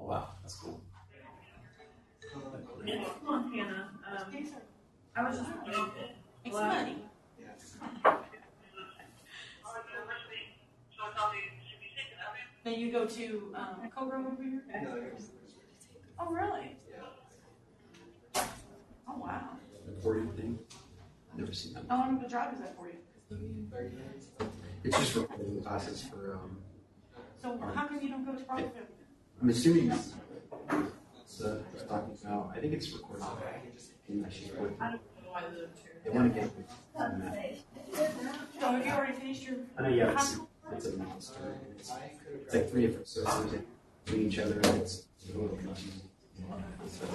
wow, that's cool. Montana. I was just It's money. Then you go to Cobra over here? Oh, really? Oh, wow. Recording thing. I've never seen that. How long of a drive is that for you? It's just recording classes for. So how come you don't go to Providence? I'm assuming it's talking about. I think it's recording. And she's working. I don't know why They want to get with So have you already finished your? I know, yeah, it's a monster. It's like 3 different systems that meet each other, and it's a little confusing. So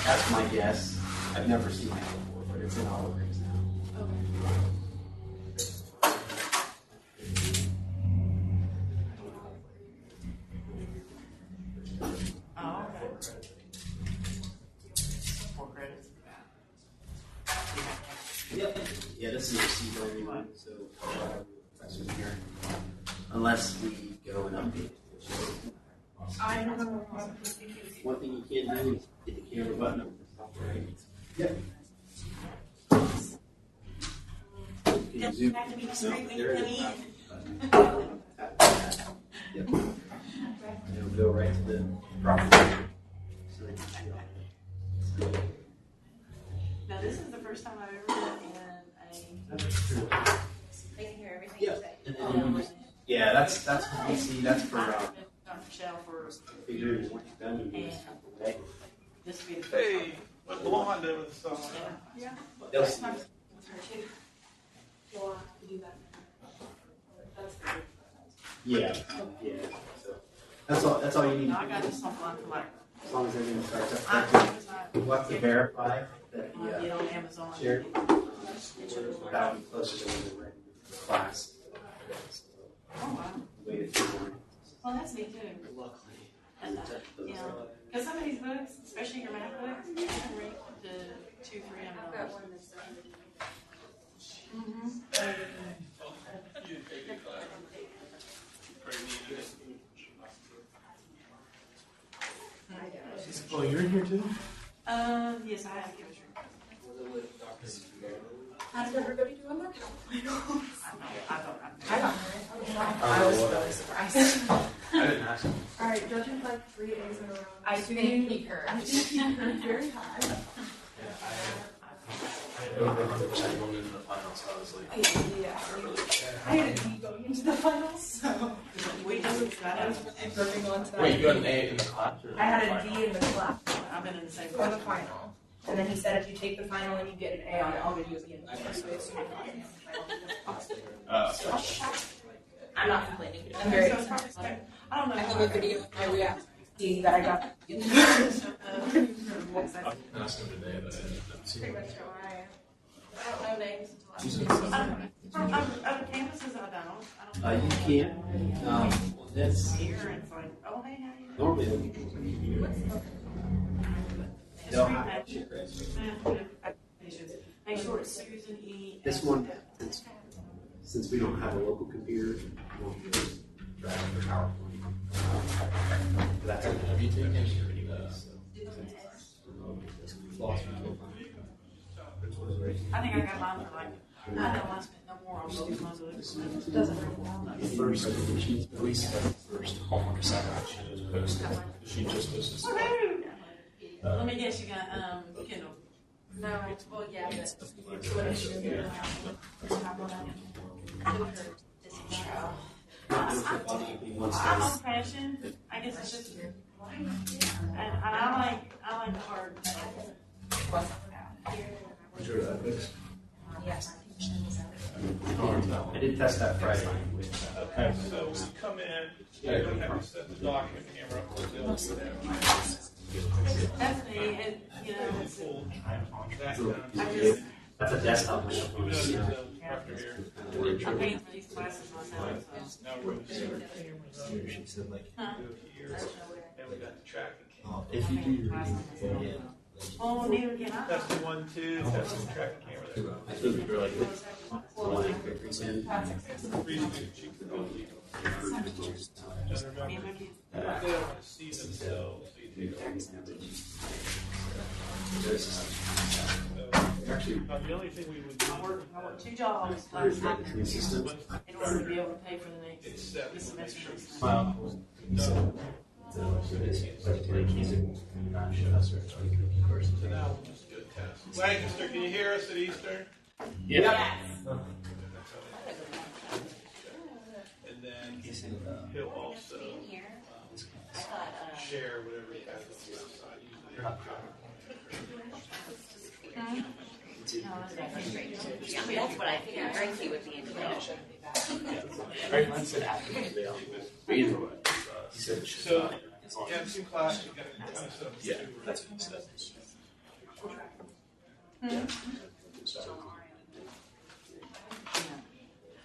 that's my guess. I've never seen that before, but it's in all of things now. Oh, okay. 4 credits. Yep. Yeah, this is a receiver anyway, so professor's here. Unless we go and update it. I don't know. One thing you can't do is hit the camera button up. Right? Yep. Can you zoom? Have to be straight when you come in. Yep. And it'll go right to the proper. So they can see all that. Now this is the first time I've ever been in They can hear everything Yeah. you say. And then yeah, that's for PC. That's for Dr. Shell for figuring what you've done. You just have to wait. this to be the first Hey, what's Blonde doing with the song? Yeah. They'll see. With her too. You'll have to do that. That's good. Yeah. Yeah. So that's all you need. No, I got this online for like. As long as everything starts up. I was not. We'll have to verify that Get the on Amazon. shared that'll be closer to when we're in class. Oh wow. Waited for one. Well, that's neat too. Luckily. And you know, because some of these books, especially your math books, you can read to $200-300. Mm-hmm. Oh, you're in here too? Yes, I have chemistry. How did everybody do on their I was really surprised. I didn't ask him. Alright, judging like 3 days in a row. I think her. I think her very high. I had over 100% going into the final, so I was like, Yeah. I had a D going into the finals, so. We just got out. Gripping onto that. wait, you got an A in the class? Or I had a D in the class I've been in the same for class. the final. And then he said if you take the final and you get an A on it, I'll give you a B in the course. So I assume I got it in the final. I'm not complaining. I'm very excited. I don't know. I have a video of my reaction that I got. I asked him today, but I didn't see Pretty him. much how I am. I don't know names until I other campuses I don't. You can. That's Here and it's like, oh hey, how you? normally the people they'll have Make sure it's Susan E. this one since we don't have a local computer, we won't be able to drive the PowerPoint. That's Have you taken I think I got mine for like, I don't know, I spent no more on both my books. It doesn't really matter. the first presentation? At least the first homework assignment she was posted. She just posted. Woohoo! Let me guess, you got Kindle. No, well, yeah, but I'm old fashioned. I guess it's just, and I like the hard. Was your ethics? yes. I did test that Friday. Okay, so we come in, you have to set the document camera up. That's me, and you know, it's, I just, That's a desktop machine. I'm paying for these classes myself. So. Now we're going to start She said like, Huh? here, and we got the tracking camera. if you do your reading, Oh, neither can I. That's the 1, 2, that's the tracking camera there. I think you're like present. Three students, you can go leave. Just remember, they don't want to see themselves Actually, The only thing we would do. I worked 2 jobs last time in order to be able to pay for the next semester. Next time. Well, So now we'll just do a test. Lancaster, can you hear us at Easter? yeah. And then he'll also share whatever he has on the website. Yeah, that's what I figured. Gracie would be in connection. Right, Lynn said after the but either way, he said it should So, be you have 2 classes, you got kind of stuff. yeah, that's what he said.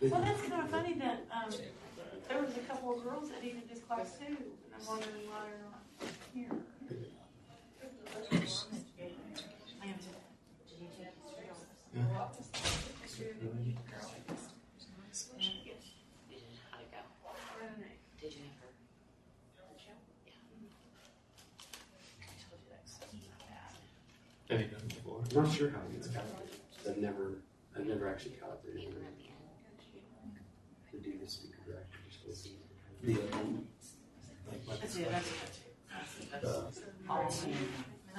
Well, that's kind of funny that there was a couple of girls that even did class 2, and I'm wondering why they're not here. I am too. How'd it go? Did you have her? Yeah. Have you done it before? I'm not sure how it's calculated. I've never actually calibrated it. To do the speaker director, just to see. That's it, that's it.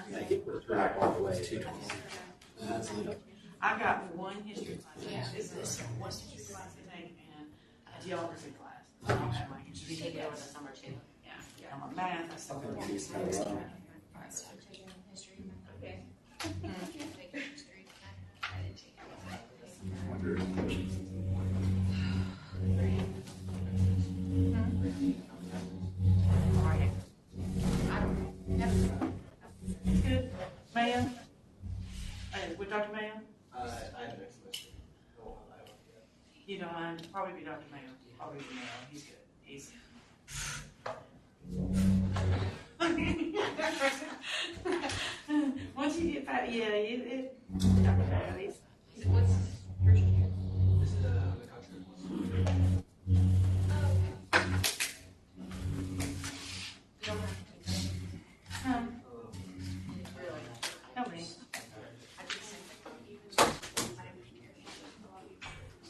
Yeah, I think we're back all the way. 220. I've got 1 history class. It's this one history class I take and a geography class. I don't have my Did history. you take it over the summer too? Yeah. I'm a math, I still have Okay. It's good. Mayo? With Dr. Mayo? I have next semester. You know, I'd probably be Dr. Mayo. Probably be Mayo. He's good. He's. Once you get back, yeah, Dr. Mayo, he's. What's first year? This is the contract. Nobody.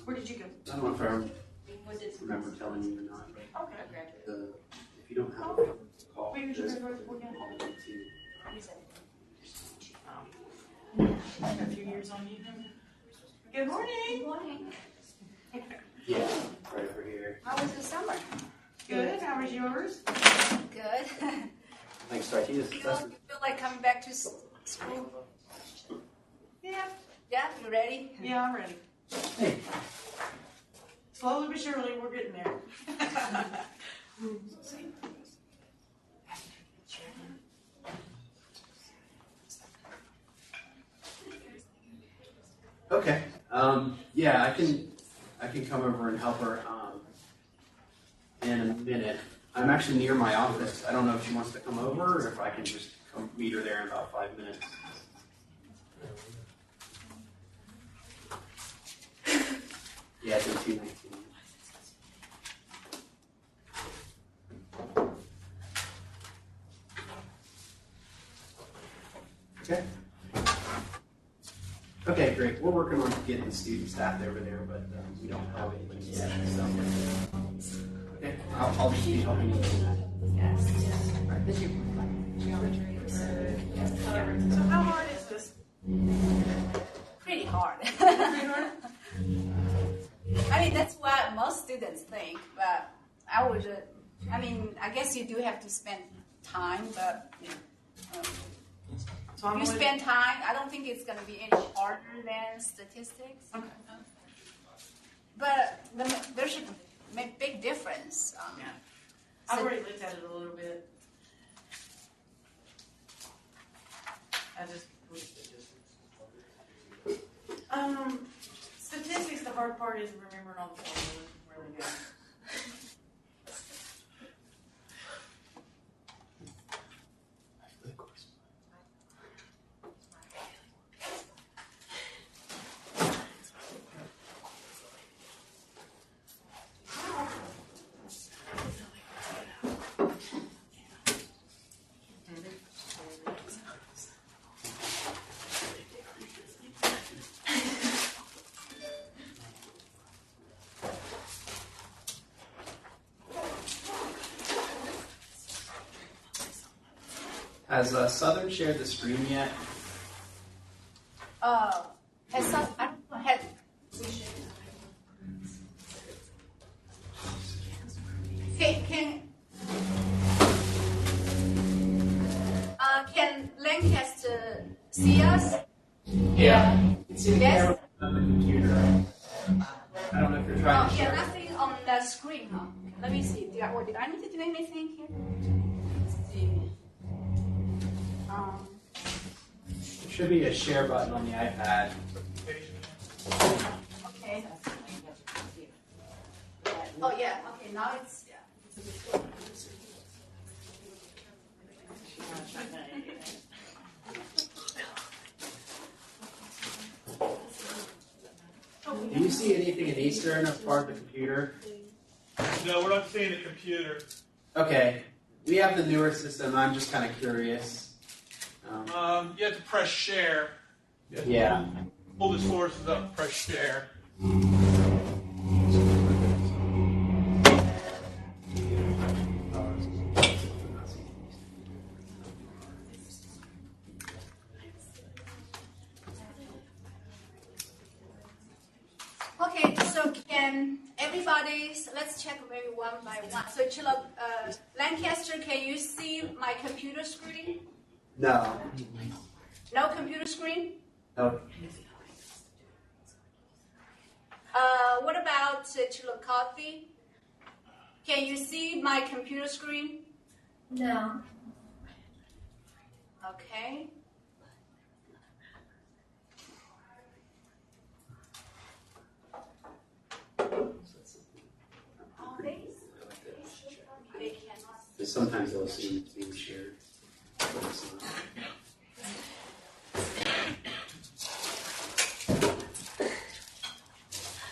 Where did you go? I don't know if I remember telling you or not. Okay. If you don't have a call, Where did you just go for again? call me to. I got a few years on you. Good morning. Good morning. Yeah, right over here. How was the summer? Good. How was yours? Good. Thanks, Strike. You feel like coming back to school? Yeah. Yeah, you ready? Yeah, I'm ready. Hey. Slowly but surely, we're getting there. Okay. Yeah, I can come over and help her in a minute. I'm actually near my office. I don't know if she wants to come over or if I can just come meet her there in about 5 minutes. Yeah, it's in 219. Okay. Okay, great. We're working on getting student staff over there, but we don't have anybody yet. So. Okay, I'll just be helping you with that. So how hard is this? Pretty hard. Pretty hard? I mean, that's what most students think, but I would, I guess you do have to spend time, but So I'm if you only- spend time, I don't think it's going to be any harder than statistics. Okay. But there's a big difference. Yeah. I've already looked at it a little bit. I just statistics, the hard part is remembering all the formulas where they go. Has Southern shared the screen yet? Has some, I don't know, had, can Lancaster see us? Yeah. You can see the Yes. camera on the computer. I don't know if you're trying to Yeah, share. nothing on the screen, huh? Let me see. Did I need to do anything here? Let's see. There should be a share button on the iPad. Okay. Oh yeah. Okay. Now it's yeah. Do you see anything in Eastern as part of the computer? No, we're not seeing a computer. Okay. We have the newer system. I'm just kind of curious. You have to press share. Yeah. Pull the sources up, press share. Okay. So can everybody? Let's check maybe one by one. So Chilla, Lancaster, can you see my computer screen? No. No computer screen. No. What about Chillicothe? Can you see my computer screen? No. Okay. They cannot. Because sometimes they'll assume it's being shared. But it's not.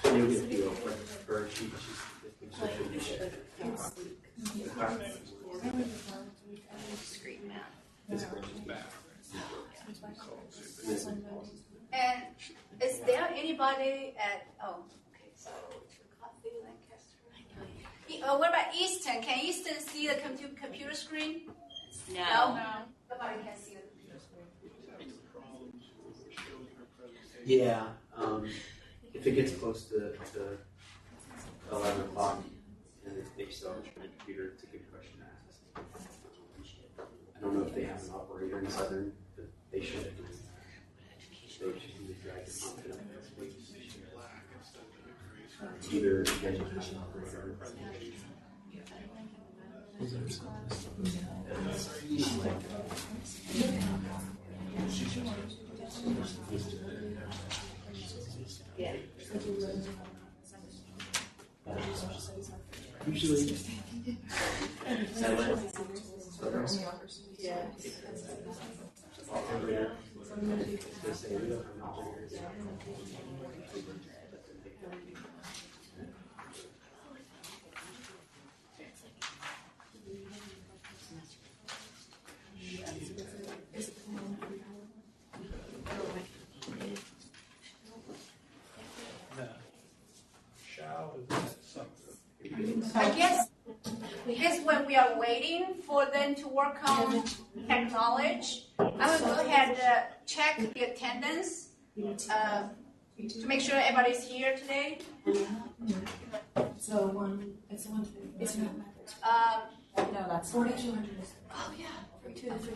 Maybe if you open her sheet, should be shared. And is there anybody at? Oh, okay. So Chillicothe, Lancaster. What about Easton? Can Easton see the computer screen? No. Nobody can see the computer screen. Yeah. If it gets close to 11 o'clock and if they still have a computer, it's a good question to ask. I don't know if they have an operator in Southern, but they should. They should really drag the content up this week. Either they don't have an operator. Yeah. Usually, Yeah. operator. They say we don't have an operator. Shall is that something? I guess when we are waiting for them to work on technology, I will go ahead and check the attendance to make sure everybody's here today. So it's one. It's not. No, that's 4,200. Oh yeah, from 2 to 3.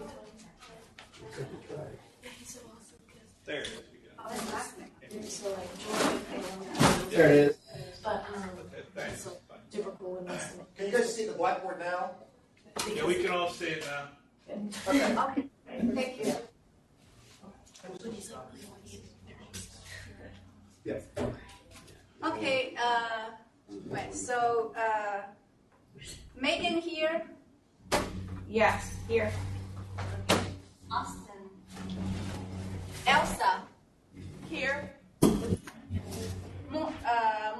There it is. We got Oh, that's last thing. So like, There it is. but it. Okay, thanks. typical in this. Can you guys see the blackboard now? Yeah, we can all see it now. Okay. Okay, thank you. Yeah. Okay, right, so Megan here, Yes, here. Austin, Elsa here,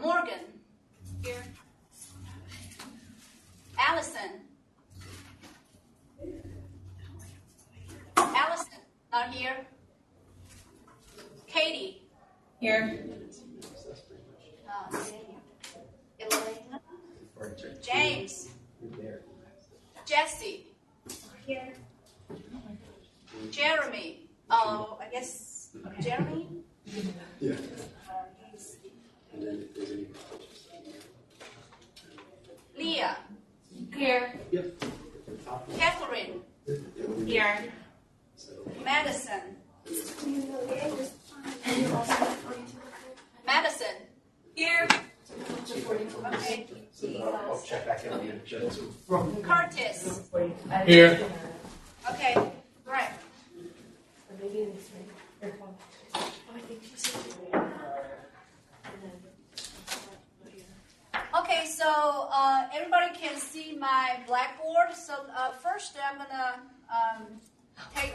Morgan here, Allison, not here, Katie, Here. Elena, James, Jesse, here, Jeremy. Oh, I guess Jeremy. Yeah. And then if there's any Leah. Here. Yep. Catherine. Here. Madison. Madison. Here. Okay. I'll check back in a minute. Curtis. Here. Okay. Right. Okay, so everybody can see my blackboard. So first,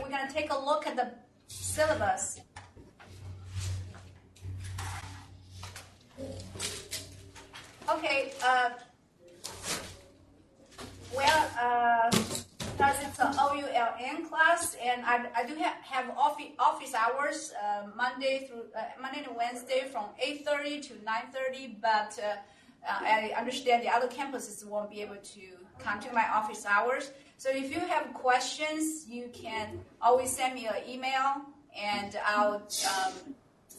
we're gonna take a look at the syllabus. Okay. Because it's an OULN class, and I do have office hours Monday to Wednesday from 8:30 to 9:30, but I understand the other campuses won't be able to come to my office hours. So if you have questions, you can always send me an email, and I'll,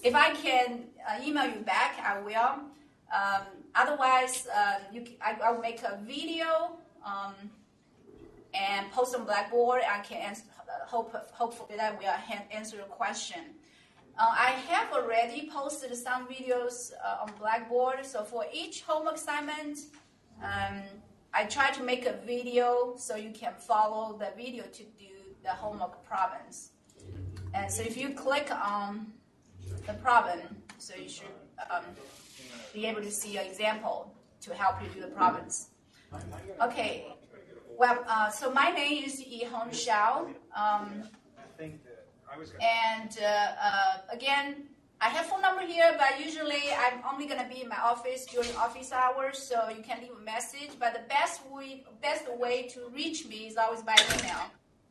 if I can email you back, I will. Otherwise, I'll make a video and post on Blackboard. I can answer, hopefully that will answer your question. I have already posted some videos on Blackboard. So for each homework assignment, I try to make a video so you can follow the video to do the homework problems. And so if you click on the problem, so you should be able to see an example to help you do the problems. Okay. Well, so my name is Yihong Xiao. And again, I have phone number here, but usually I'm only going to be in my office during office hours, so you can leave a message. But the best way to reach me is always by email.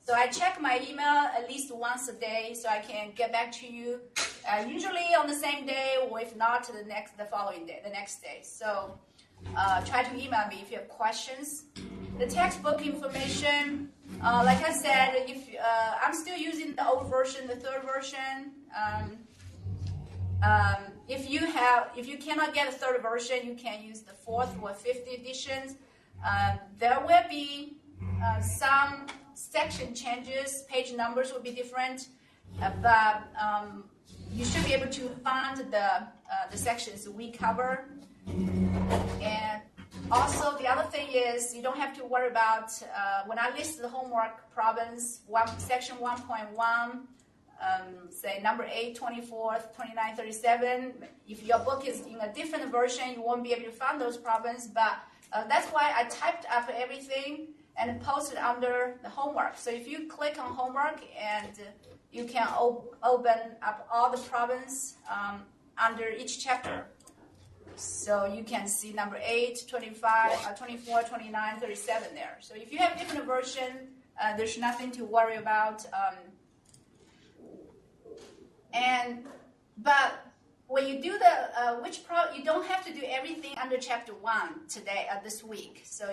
So I check my email at least once a day, so I can get back to you. Usually on the same day, or if not, the following day, the next day. So try to email me if you have questions. The textbook information, like I said, if I'm still using the old version, the third version. If you cannot get a third version, you can use the fourth or fifth editions. There will be some section changes, page numbers will be different, but you should be able to find the sections we cover. And also, the other thing is you don't have to worry about when I list the homework problems, section 1.1, say number 8, 24, 29, 37. If your book is in a different version, you won't be able to find those problems. But that's why I typed up everything and posted under the homework. So if you click on homework, and you can open up all the problems under each chapter. So you can see number 8, 25, 24, 29, 37 there. So if you have different version, there's nothing to worry about. But when you do you don't have to do everything under chapter 1 today, this week. So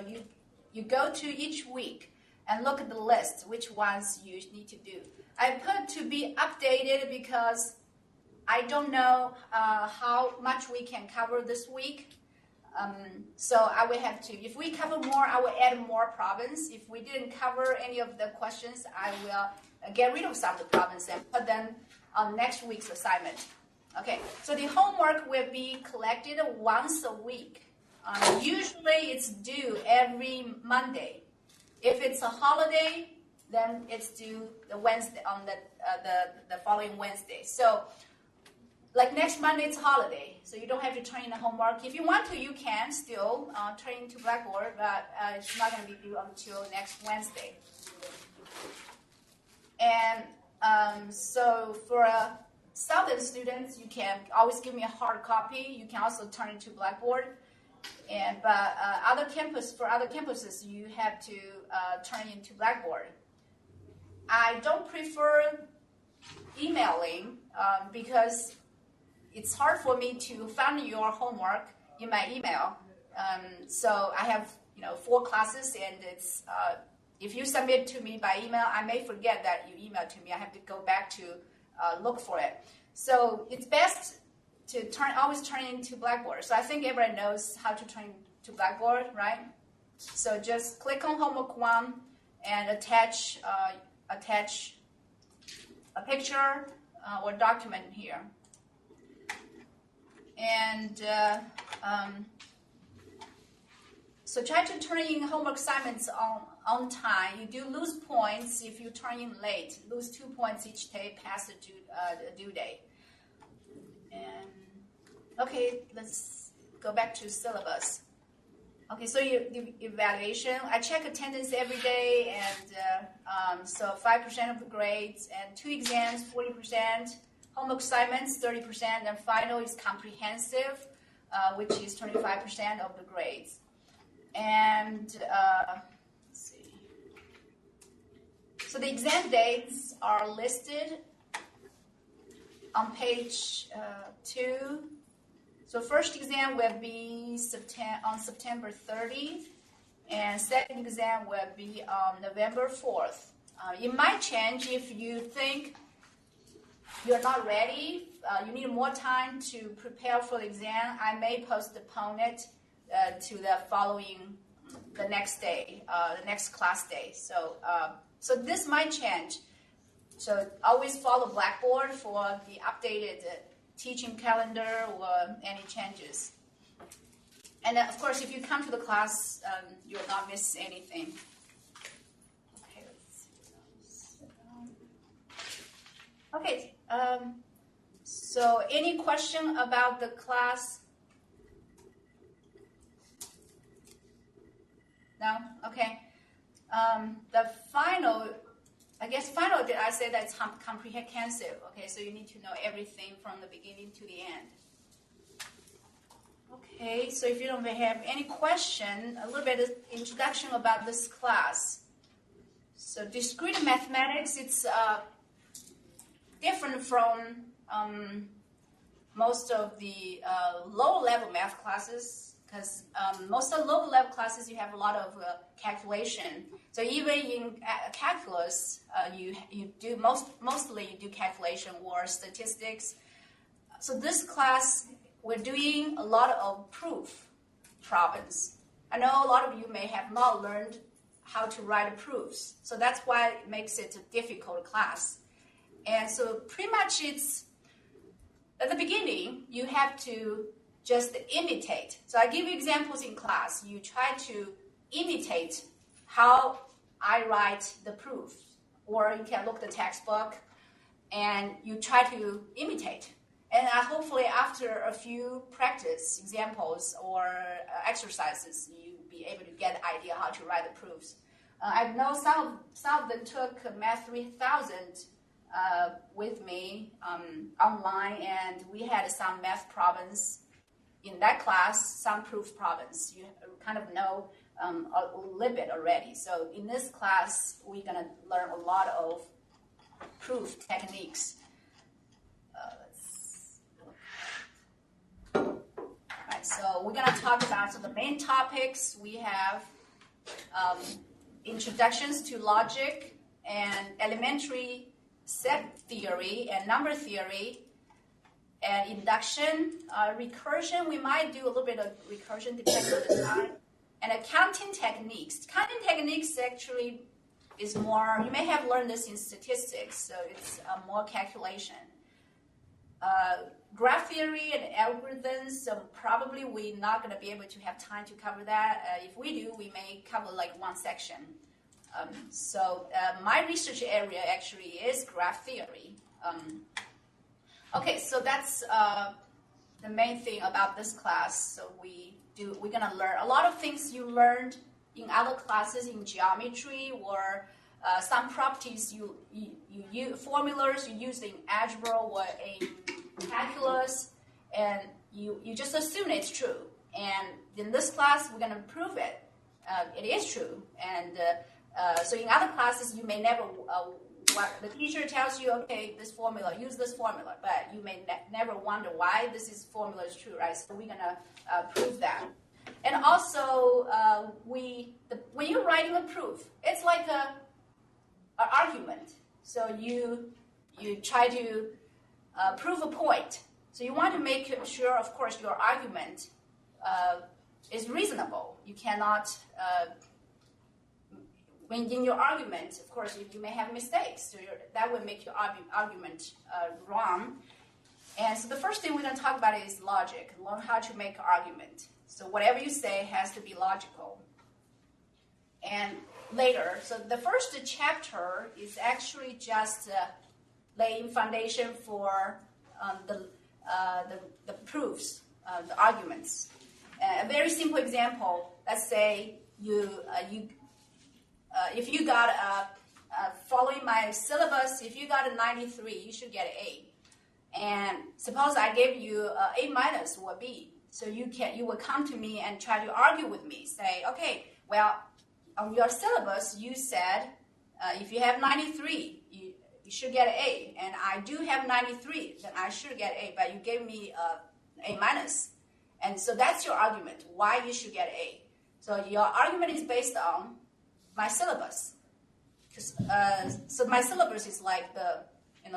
you go to each week and look at the list, which ones you need to do. I put to be updated because I don't know how much we can cover this week. So I will have to, if we cover more, I will add more problems. If we didn't cover any of the questions, I will get rid of some of the problems and put them on next week's assignment. Okay, so the homework will be collected once a week. Usually it's due every Monday. If it's a holiday, then it's due the Wednesday on the following Wednesday. So like next Monday, it's holiday, so you don't have to turn in the homework. If you want to, you can still turn into Blackboard, but it's not going to be due until next Wednesday. And so for Southern students, you can always give me a hard copy. You can also turn it to Blackboard. But other campuses, you have to turn into Blackboard. I don't prefer emailing because it's hard for me to find your homework in my email. So I have 4 classes, and it's if you submit to me by email, I may forget that you emailed to me. I have to go back to look for it. So it's best to always turn into Blackboard. So I think everybody knows how to turn to Blackboard, right? So just click on homework 1 and attach a picture or document here. And so try to turn in homework assignments on time. You do lose points if you turn in late. Lose 2 points each day past the due date. And okay, let's go back to syllabus. Okay, so the evaluation. I check attendance every day, and so 5% of the grades, and 2 exams, 40%, homework assignments, 30%, and final is comprehensive, which is 25% of the grades. And let's see. So the exam dates are listed on page 2. So first exam will be on September 30th, and second exam will be on November 4th. It might change if you think you're not ready, you need more time to prepare for the exam. I may postpone it to the next day, the next class day. So this might change. So always follow Blackboard for the updated teaching calendar or any changes. And of course, if you come to the class, you'll not miss anything. Okay, let's see. Okay, so any question about the class? No? Okay. The final, did I say that's comprehensive? Okay, so you need to know everything from the beginning to the end. Okay, so if you don't have any question, a little bit of introduction about this class. So discrete mathematics, it's different from most of the low-level math classes, because most of the low-level classes you have a lot of calculation. So even in calculus, you do mostly you do calculation or statistics. So this class, we're doing a lot of proof problems. I know a lot of you may have not learned how to write proofs, so that's why it makes it a difficult class. And so pretty much it's, at the beginning, you have to just imitate. So I give you examples in class. You try to imitate how I write the proof. Or you can look at the textbook and you try to imitate. And hopefully after a few practice examples or exercises, you'll be able to get an idea how to write the proofs. I know some of them took Math 3000 with me online, and we had some math problems in that class, some proof problems. You kind of know a little bit already. So in this class, we're going to learn a lot of proof techniques. Alright, so we're going to talk about the main topics. We have introductions to logic and elementary set theory and number theory, and induction, recursion. We might do a little bit of recursion depending on the time, and counting techniques. Counting techniques actually is more, you may have learned this in statistics, so it's more calculation. Graph theory and algorithms, probably we're not going to be able to have time to cover that. If we do, we may cover like one section. So my research area actually is graph theory. Okay, so that's the main thing about this class. So we're going to learn a lot of things you learned in other classes in geometry, or some properties you use, formulas you use in algebra or in calculus, and you just assume it's true. And in this class, we're going to prove it. It is true. And so in other classes, you may never, what the teacher tells you, okay, this formula, use this formula, but you may never wonder why this formula is true, right? So we're going to prove that. And also, when you're writing a proof, it's like an argument. So you try to prove a point. So you want to make sure, of course, your argument is reasonable. You cannot, when in your argument, of course, you may have mistakes. So that would make your argument wrong. And so the first thing we're going to talk about is logic. Learn how to make an argument. So whatever you say has to be logical. And later, so the first chapter is actually just laying foundation for the proofs, the arguments. A very simple example. Let's say if you got following my syllabus, if you got a 93, you should get an A. And suppose I gave you A minus or B, so you will come to me and try to argue with me. Say, okay, well, on your syllabus you said if you have 93, you should get an A, and I do have 93, then I should get A, but you gave me A minus. And so that's your argument, why you should get A. So your argument is based on my syllabus. So my syllabus is like the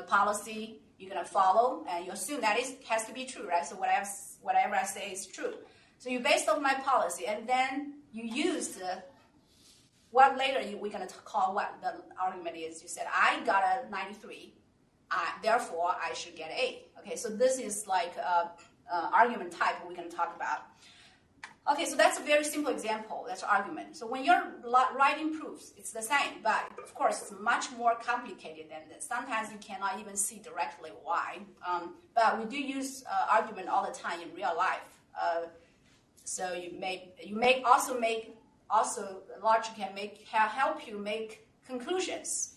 policy you're going to follow, and you assume that it has to be true, right? So whatever I say is true. So you based on my policy, and then you use what later we're going to call what the argument is. You said, I got a 93, therefore I should get A. Okay, so this is like argument type we're going to talk about. Okay, so that's a very simple example. That's argument. So when you're writing proofs, it's the same, but of course it's much more complicated than this. Sometimes you cannot even see directly why. But we do use argument all the time in real life. So logic can help you make conclusions.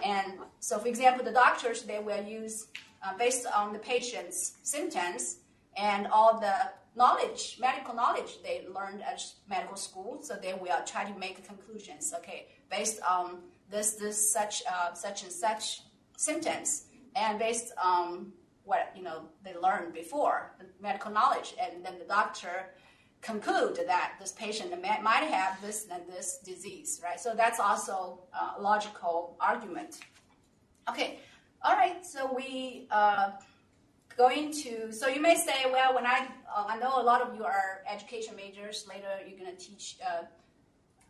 And so, for example, the doctors, they will use based on the patient's symptoms and all the knowledge, medical knowledge they learned at medical school, so they will try to make conclusions. Okay, based on such and such symptoms, and based on what they learned before the medical knowledge, and then the doctor conclude that this patient might have this and this disease, right? So that's also a logical argument. Okay, all right. So we. So you may say, well, when I know a lot of you are education majors, later you're going to teach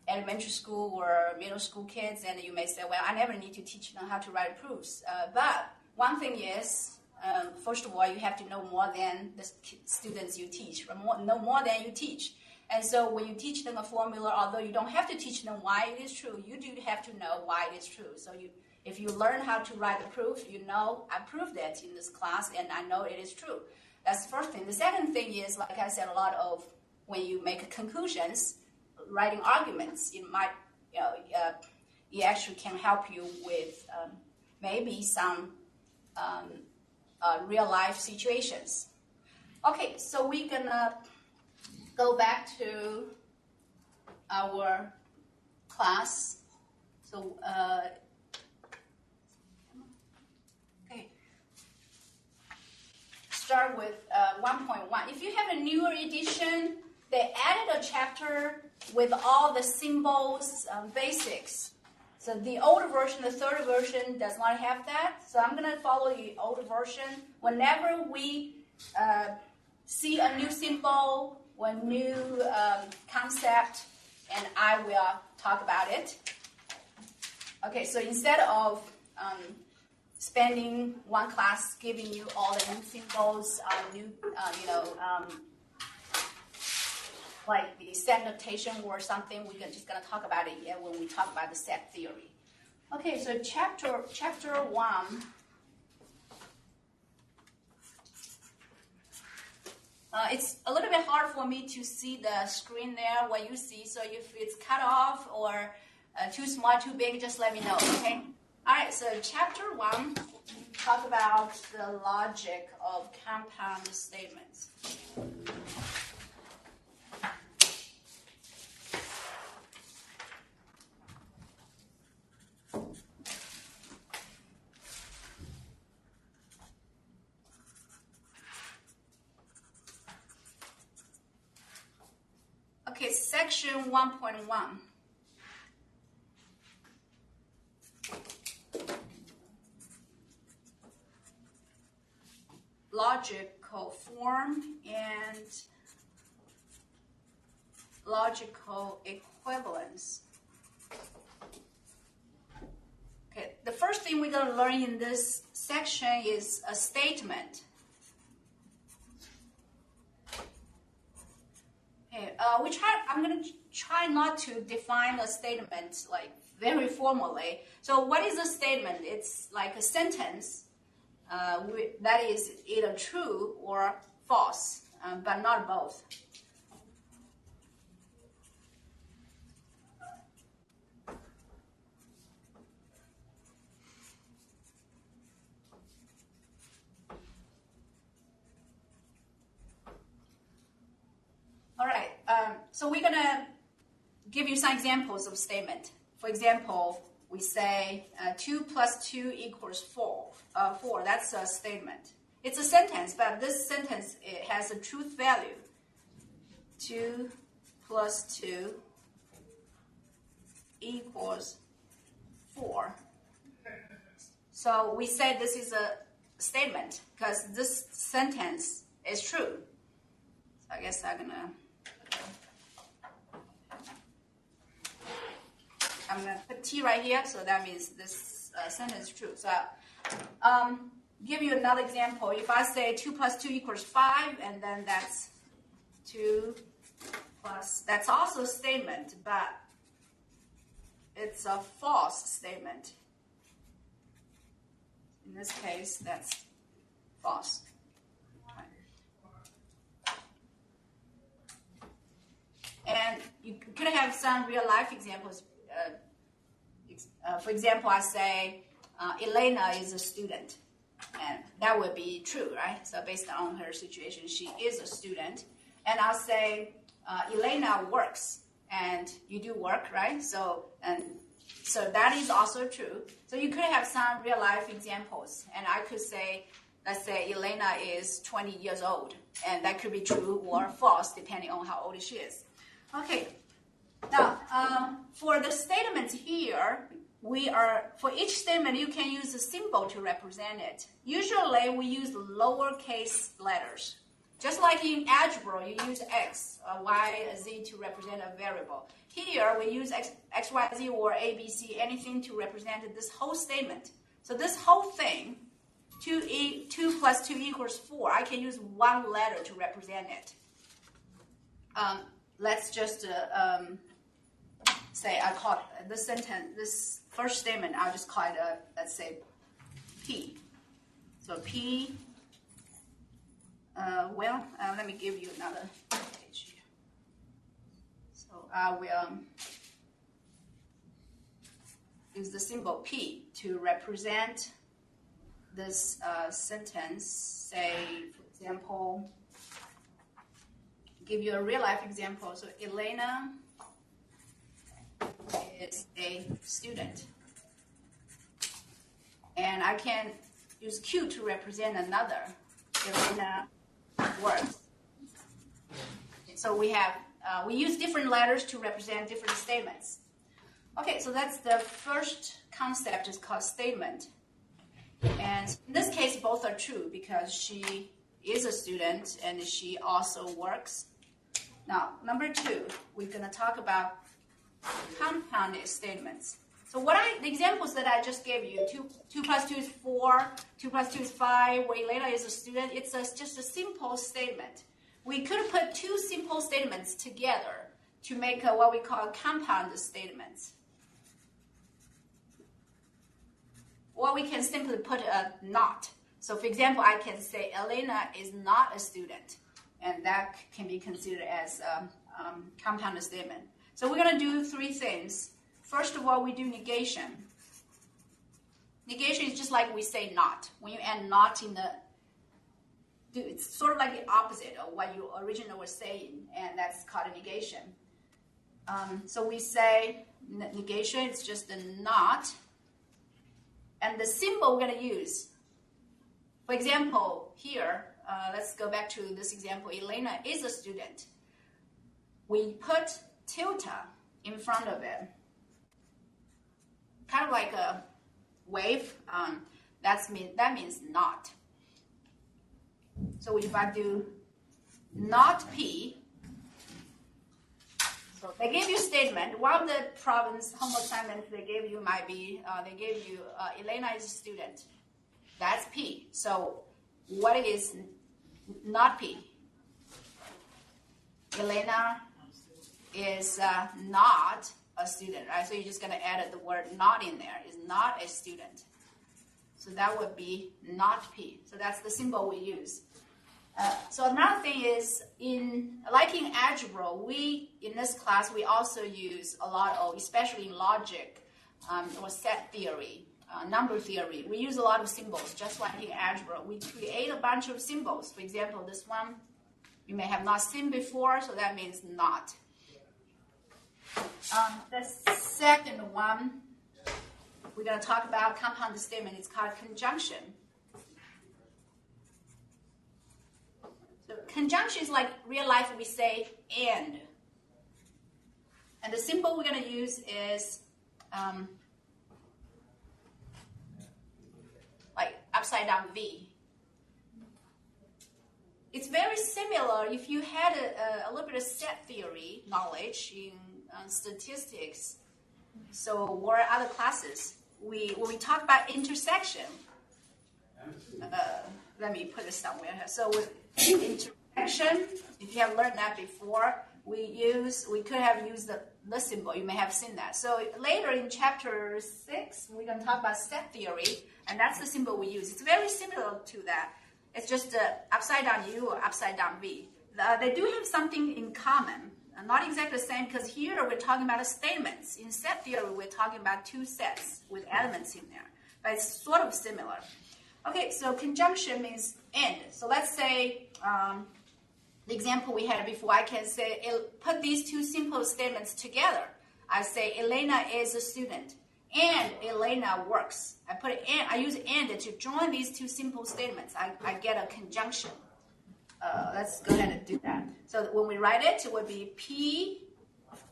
elementary school or middle school kids, and you may say, well, I never need to teach them how to write proofs. But one thing is, first of all, you have to know more than the students you teach, know more than you teach. And so when you teach them a formula, although you don't have to teach them why it is true, you do have to know why it is true. So if you learn how to write a proof, I proved it in this class, and I know it is true. That's the first thing. The second thing is, like I said, a lot of when you make conclusions, writing arguments, it might, it actually can help you with maybe some real life situations. Okay, so we're gonna go back to our class. So. Start with 1.1. If you have a newer edition, they added a chapter with all the symbols, basics. So the older version, the third version, does not have that. So I'm going to follow the older version. Whenever we see a new symbol or new concept, and I will talk about it. Okay, so instead of spending one class giving you all the new symbols, like the set notation or something, we're just going to talk about it when we talk about the set theory. Okay, so chapter 1. It's a little bit hard for me to see the screen there, what you see. So if it's cut off or too small, too big, just let me know, okay? All right, so chapter 1, talk about the logic of compound statements. section 1.1. Logical form and logical equivalence. Okay, the first thing we're going to learn in this section is a statement. Okay, I'm going to try not to define a statement like very formally. So what is a statement? It's like a sentence that is either true or false, but not both. All right, so we're going to give you some examples of statement. For example, we say 2 plus 2 equals 4. 4, that's a statement. It's a sentence, but this sentence, it has a truth value. 2 plus 2 equals 4. So we say this is a statement because this sentence is true. So I guess I'm gonna put T right here, so that means this sentence is true. So give you another example. If I say 2 plus 2 equals 5, and then that's 2 plus, that's also a statement, but it's a false statement. In this case, that's false. And you could have some real life examples. For example, I say Elena is a student, and that would be true, right? So based on her situation, she is a student. And I'll say Elena works, and you do work, right? So that is also true. So you could have some real life examples, and I could say, let's say Elena is 20 years old, and that could be true or false depending on how old she is. Okay. Now, for the statements here, for each statement, you can use a symbol to represent it. Usually, we use lowercase letters. Just like in algebra, you use x, y, z to represent a variable. Here, we use x, y, z, or a, b, c, anything to represent this whole statement. So this whole thing, 2 plus 2 equals 4, I can use one letter to represent it. Let's just say I call it this sentence, this first statement, I'll just call it, let's say, P. So P, let me give you another page here. So I will use the symbol P to represent this sentence. Say, for example, give you a real life example. So Elena is a student. And I can use Q to represent another. Elena works. So we use different letters to represent different statements. Okay, so that's the first concept, is called statement. And in this case, both are true because she is a student and she also works. Now, number 2, we're going to talk about compounded statements. So the examples that I just gave you, 2 plus 2 is 4, 2 plus 2 is 5, where Elena is a student, it's just a simple statement. We could put 2 simple statements together to make what we call compound statements. Or we can simply put a not. So for example, I can say Elena is not a student, and that can be considered as a compound statement. So we're going to do 3 things. First of all, we do negation. Negation is just like we say not. When you add not in it's sort of like the opposite of what you originally were saying, and that's called a negation. So we say negation, it's just a not. And the symbol we're going to use, for example, here, let's go back to this example. Elena is a student. We put tilde in front of it, kind of like a wave. That means not. So if I do not P, so they gave you a statement. One of the problems, homework assignments they gave you might be, they gave you Elena is a student. That's P. So what is not P? Elena is not a student, right? So you're just going to add the word not in there. Is not a student. So that would be not P. So that's the symbol we use. So another thing is, in algebra, in this class, we also use a lot of, especially in logic or set theory, number theory, we use a lot of symbols, just like in algebra. We create a bunch of symbols. For example, this one, you may have not seen before, so that means not. The second one, we're going to talk about compound statement. It's called conjunction. So conjunction is like real life we say and. And the symbol we're going to use is like upside down V. It's very similar if you had a little bit of set theory knowledge in statistics, so or other classes. When we talk about intersection, let me put it somewhere. So with intersection, if you have learned that before, we could have used the symbol. You may have seen that. So later in chapter 6, we're going to talk about set theory, and that's the symbol we use. It's very similar to that. It's just upside down U or upside down V. They do have something in common. Not exactly the same, because here we're talking about statements. In set theory, we're talking about two sets with elements in there. But it's sort of similar. Okay, so conjunction means and. So let's say the example we had before, I can say, put these two simple statements together. I say, Elena is a student, and Elena works. I put and. I use and to join these two simple statements. I get a conjunction. Let's go ahead and do that. So when we write it, it would be P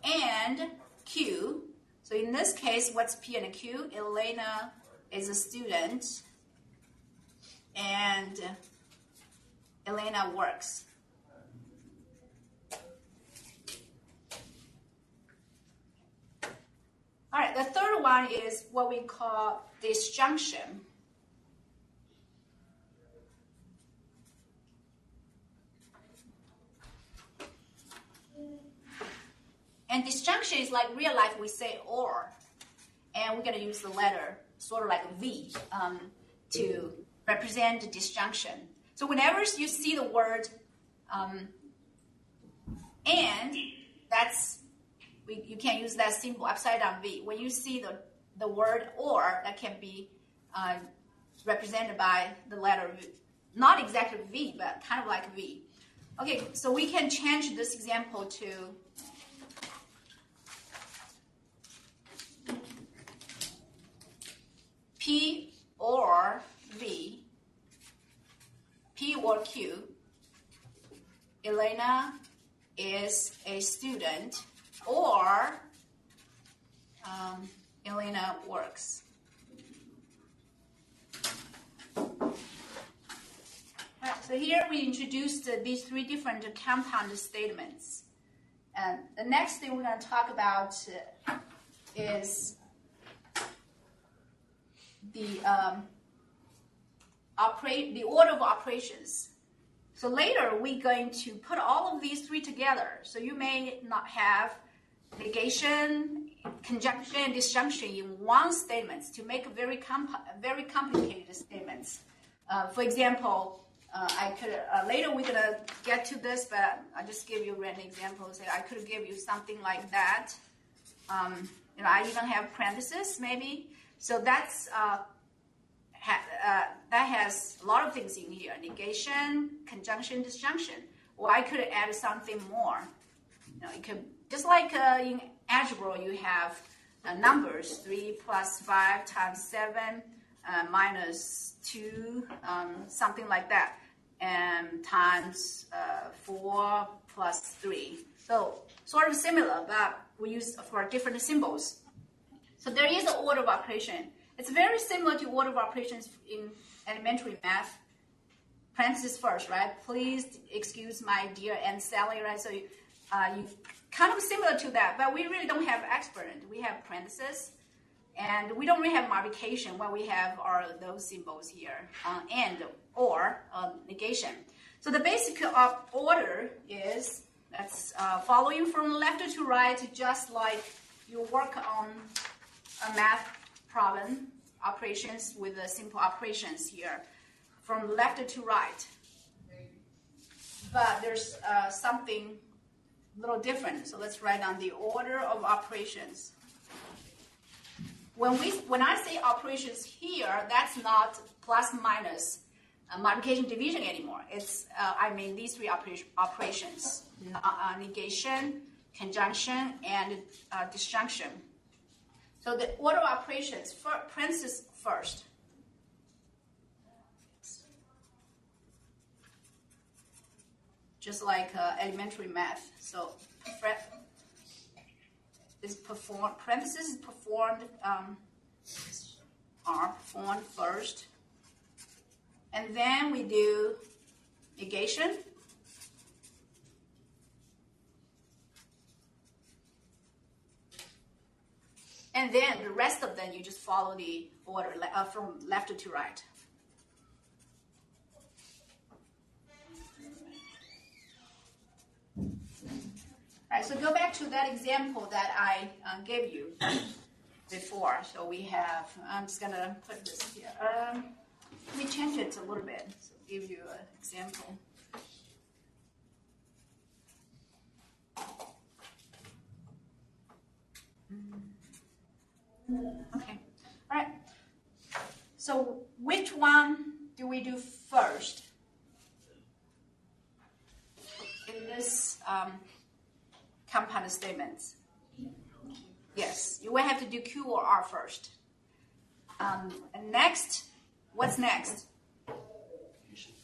and Q. So in this case, what's P and Q? Elena is a student, and Elena works. All right, the third one is what we call disjunction. And disjunction is like real life, we say or. And we're going to use the letter sort of like a V to represent the disjunction. So whenever you see the word and, you can use that symbol, upside down V. When you see the word or, that can be represented by the letter V. Not exactly V, but kind of like V. Okay, so we can change this example to P or V, P or Q, Elena is a student, or Elena works. Right, so here we introduced these three different compound statements. And the next thing we're going to talk about is the order of operations. So later we're going to put all of these three together. So you may not have negation, conjunction, and disjunction in one statement to make very complicated statements. For example, I could later we're gonna get to this, but I just give you a random example. Say I could give you something like that. I even have parentheses maybe. So that's that has a lot of things in here: negation, conjunction, disjunction. Or I could add something more. You could just like in algebra, you have numbers 3 plus 5 times 7 minus 2, something like that. and times 4 plus 3. So sort of similar, but we use for different symbols. So there is an order of operation. It's very similar to order of operations in elementary math. Parentheses first, right? Please excuse my dear Aunt Sally, right? So you kind of similar to that, but we really don't have exponent. We have parentheses, and we don't really have modification. What we have are those symbols here, and or negation. So the basic order is that's following from left to right, just like you work on a math problem, operations with the simple operations here, from left to right. But there's something a little different. So let's write down the order of operations. When I say operations here, that's not plus minus multiplication division anymore. It's I mean these three operations: negation, conjunction, and disjunction. So the order of operations, parentheses first. Just like elementary math. So is performed, parentheses is performed, are performed first. And then we do negation. And then the rest of them, you just follow the order from left to right. All right, so go back to that example that I gave you before. So we have, I'm just going to put this here. Let me change it a little bit, so give you an example. Okay, all right. So which one do we do first? In this compound statements. Yes, you will have to do Q or R first. And next, what's next?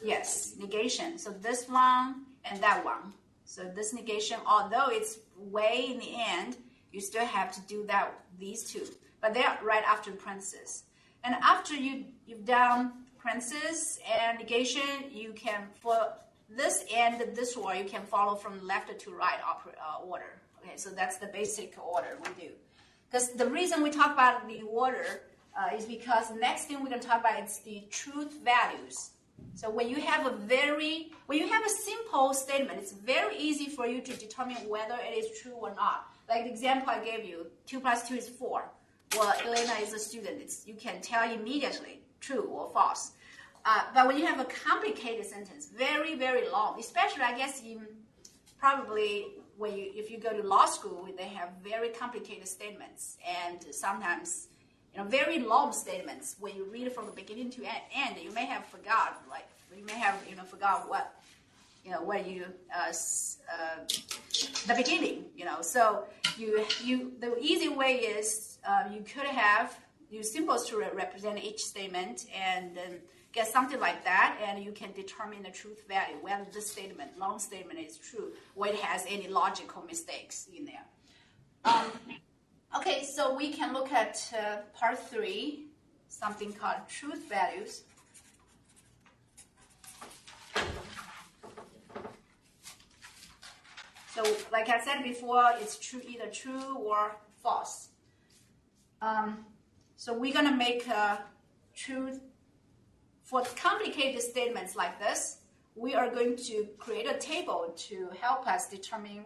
Yes, negation. So this one and that one. So this negation, although it's way in the end, you still have to do these two. But they're right after parentheses. And after you've done parentheses and negation, you can, for this and this one, you can follow from left to right order. Okay, so that's the basic order we do. Because the reason we talk about the order is because the next thing we're going to talk about is the truth values. So when you have a simple statement, it's very easy for you to determine whether it is true or not. Like the example I gave you, 2 plus 2 is 4. Well, Elena is a student. You can tell immediately true or false. But when you have a complicated sentence, very, very long, especially I guess probably if you go to law school, they have very complicated statements, and sometimes very long statements. When you read it from the beginning to end, you may have forgot, forgot what the beginning. So the easy way is you could have use symbols to represent each statement, and then get something like that, and you can determine the truth value, whether this statement, long statement, is true, or it has any logical mistakes in there. Okay, so we can look at part 3, something called truth values. So like I said before, it's true, either true or false. So we're going to make truth. For complicated statements like this, we are going to create a table to help us determine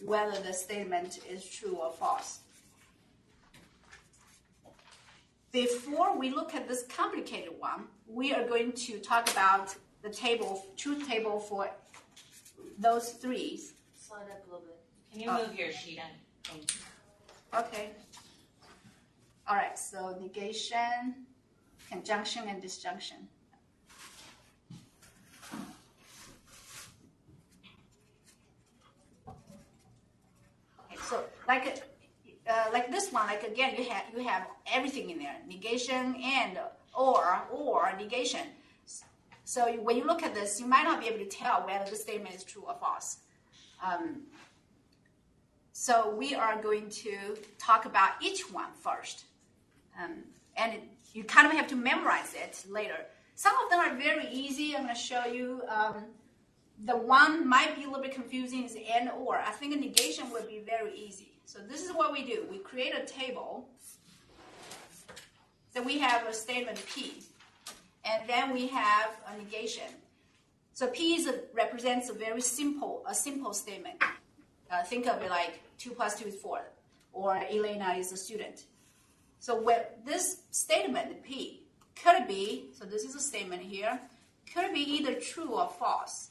whether the statement is true or false. Before we look at this complicated one, we are going to talk about the truth table for those three. Slow it up a little bit. Can you move your sheet in? Thank you. Okay. All right, so negation, conjunction, and disjunction. Okay, so like this one, like again, you have everything in there: negation and or negation. So when you look at this, you might not be able to tell whether the statement is true or false. So we are going to talk about each one first. And you kind of have to memorize it later. Some of them are very easy. I'm going to show you. The one might be a little bit confusing is and or. I think a negation would be very easy. So this is what we do. We create a table. So we have a statement P. And then we have a negation. So P represents a very simple statement. Think of it like 2 plus 2 is 4. Or Elena is a student. So this statement, P, could be, so this is a statement here, could be either true or false.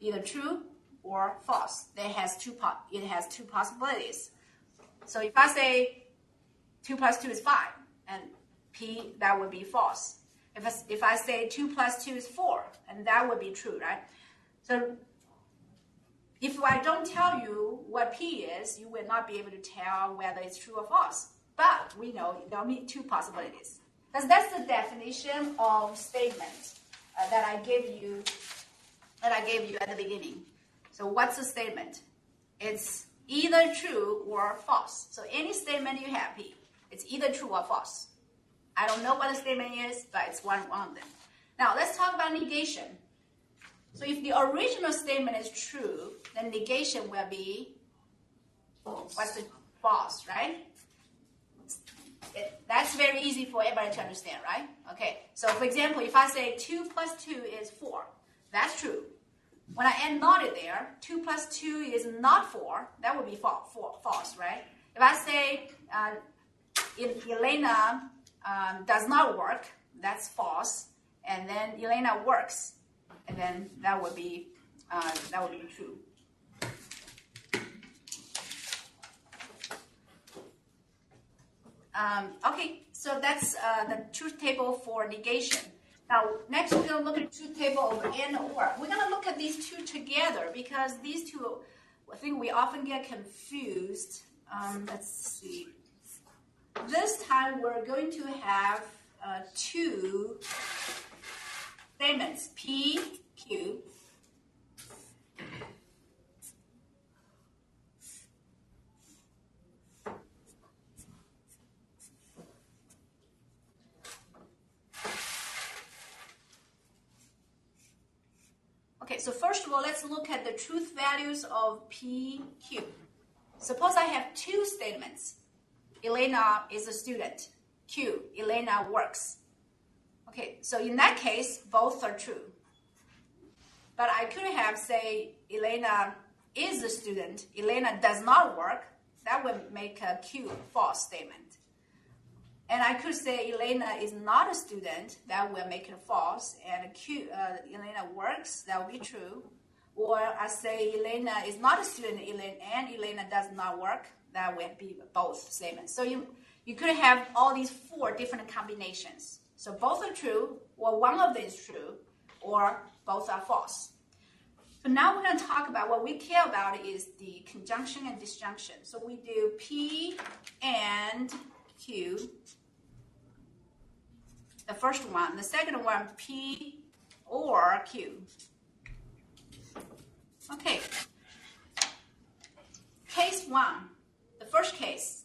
Either true or false. It has two possibilities. So if I say 2 plus 2 is 5, and P, that would be false. If I say 2 plus 2 is 4, and that would be true, right? So if I don't tell you what P is, you will not be able to tell whether it's true or false. But we know there are only 2 possibilities. Because that's the definition of statement that I gave you at the beginning. So what's the statement? It's either true or false. So any statement you have, P, it's either true or false. I don't know what the statement is, but it's one of them. Now let's talk about negation. So if the original statement is true, then negation will be false. What's the false, right? That's very easy for everybody to understand, right? Okay, so for example, if I say 2 plus 2 is 4, that's true. When I add not it there, 2 plus 2 is not 4, that would be false, right? If I say Elena does not work, that's false, and then Elena works, and then that would be true. Okay, so that's the truth table for negation. Now, next we're going to look at the truth table of and or. We're going to look at these two together because these two, I think we often get confused. Let's see. This time we're going to have 2 statements, P, Q. Okay, so first of all, let's look at the truth values of P, Q. Suppose I have 2 statements. Elena is a student. Q, Elena works. Okay, so in that case, both are true. But I could have say Elena is a student. Elena does not work. That would make a Q false statement. And I could say Elena is not a student. That will make it false. And Q, Elena works. That will be true. Or I say Elena is not a student and Elena does not work. That will be both statements. So you could have all these 4 different combinations. So both are true, or one of them is true, or both are false. So now we're going to talk about what we care about is the conjunction and disjunction. So we do P and Q. The first one. The second one, P or Q. Okay. Case 1. The first case,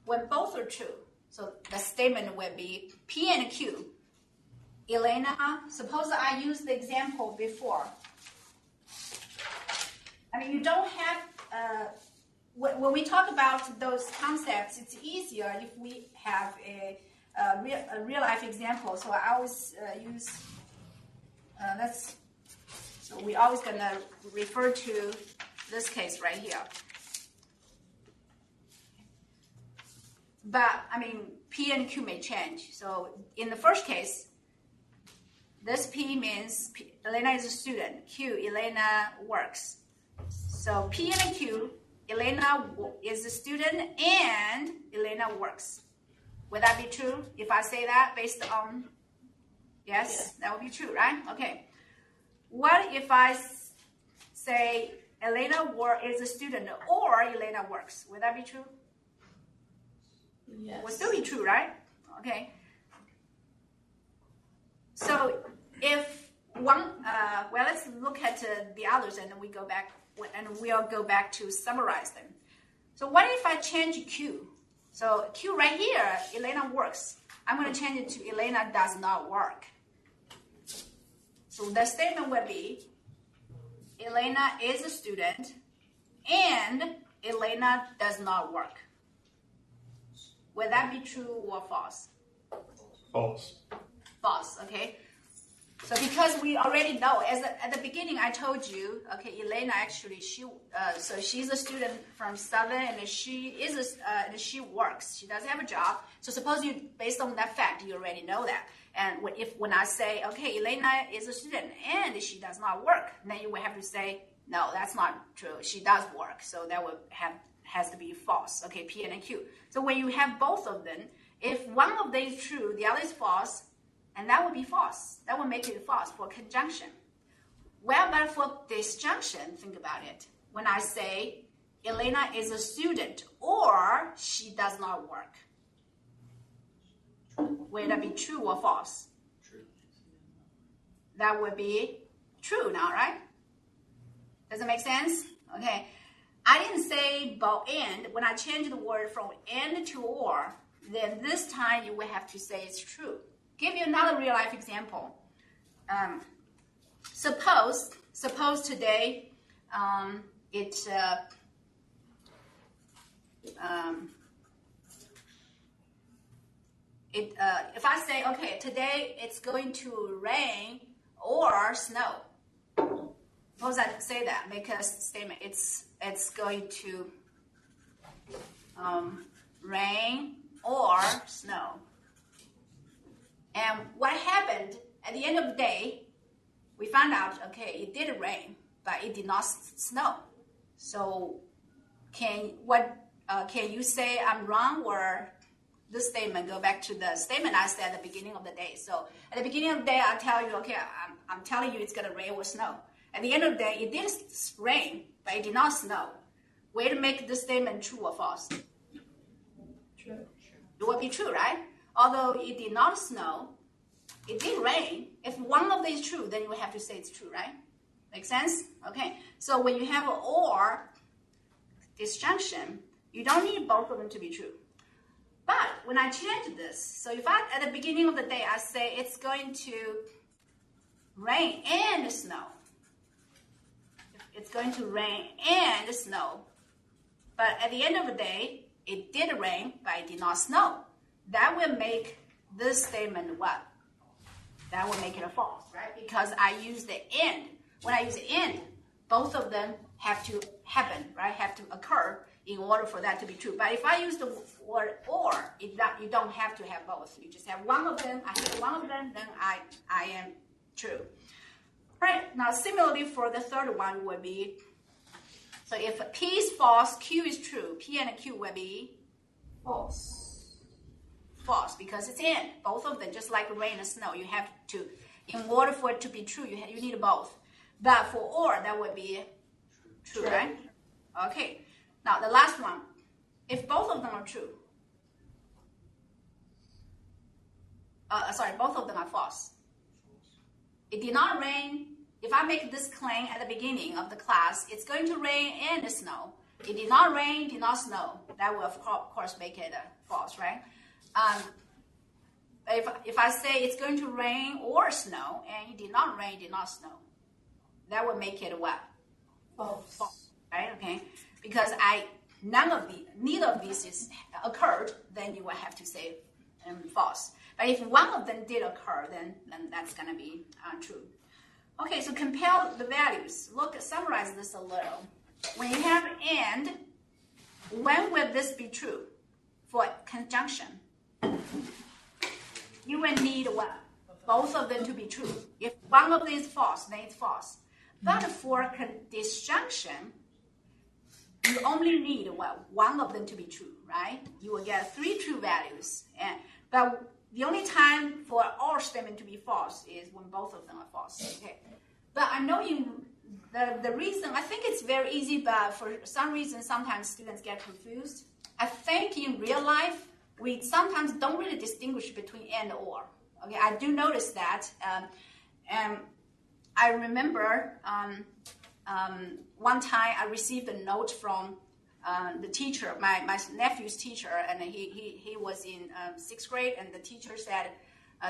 when both are true, so the statement will be P and Q. Elena, suppose I used the example before. I mean, you don't have, when we talk about those concepts, it's easier if we have a real life example. So I always use, so we're always going to refer to this case right here. But, I mean, P and Q may change. So in the first case, this P means Elena is a student. Q, Elena works. So P and Q, Elena is a student and Elena works. Would that be true if I say that based on, yes, that would be true, right? Okay. What if I say Elena is a student or Elena works? Would that be true? Yes. Would still be true, right? Okay. So let's look at the others, and then we'll go back to summarize them. So what if I change Q? So Q right here, Elena works. I'm going to change it to Elena does not work. So the statement will be, Elena is a student and Elena does not work. Will that be true or false? False. False, okay. So because we already know, at the beginning I told you, okay, Elena actually, so she's a student from 7 and she works. She does have a job. So suppose you, based on that fact, you already know that. And when I say, okay, Elena is a student and she does not work, then you will have to say, no, that's not true. She does work. So that would has to be false. Okay, P and Q. So when you have both of them, if one of them is true, the other is false, and that would be false. That would make it false for conjunction. Well, but for disjunction, think about it. When I say Elena is a student or she does not work, will that be true or false? True. That would be true now, right? Does it make sense? Okay. I didn't say both and. When I change the word from and to or, then this time you will have to say it's true. Give you another real life example. Suppose today if I say, okay, today it's going to rain or snow. Suppose I say that, make a statement. It's going to rain or snow. And what happened at the end of the day, we found out, okay, it did rain, but it did not snow. So can you say I'm wrong, or this statement go back to the statement I said at the beginning of the day? So at the beginning of the day, I tell you, okay, I'm telling you it's going to rain or snow. At the end of the day, it did rain, but it did not snow. Way to make this statement true or false? True. It would be true, right? Although it did not snow, it did rain. If one of them is true, then you would have to say it's true, right? Make sense? Okay. So when you have an or disjunction, you don't need both of them to be true. But when I change this, so if at the beginning of the day I say it's going to rain and snow, it's going to rain and snow, but at the end of the day, it did rain, but it did not snow. That will make this statement what? That will make it a false, right? Because I use the and. When I use and, both of them have to happen, right? Have to occur in order for that to be true. But if I use the word or, you don't have to have both. You just have one of them. I have one of them, then I am true. Right, now similarly for the third one would be, so if P is false, Q is true, P and Q will be False. False because it's in. Both of them, just like rain and snow, you have to, in order for it to be true, you need both. But for or, that would be true, right? Okay, now the last one, if both of them are true, both of them are false. It did not rain. If I make this claim at the beginning of the class, it's going to rain and snow. It did not rain, did not snow. That will, of course, make it false, right? If I say it's going to rain or snow, and it did not rain, did not snow, that would make it what? False. False, right? Okay, because neither of these is occurred, then you will have to say false. But if one of them did occur, then that's going to be true. Okay, so compare the values. Summarize this a little. When you have and, when will this be true? For conjunction, you will need what? Both of them to be true. If one of them is false, then it's false. But for disjunction, you only need what? One of them to be true, right? You will get 3 true values. But the only time for or statement to be false is when both of them are false. Okay. But I know the reason, I think it's very easy, but for some reason, sometimes students get confused. I think in real life, we sometimes don't really distinguish between and or. Okay, I do notice that. I remember one time I received a note from the teacher, my nephew's teacher, and he was in 6th grade, and the teacher said,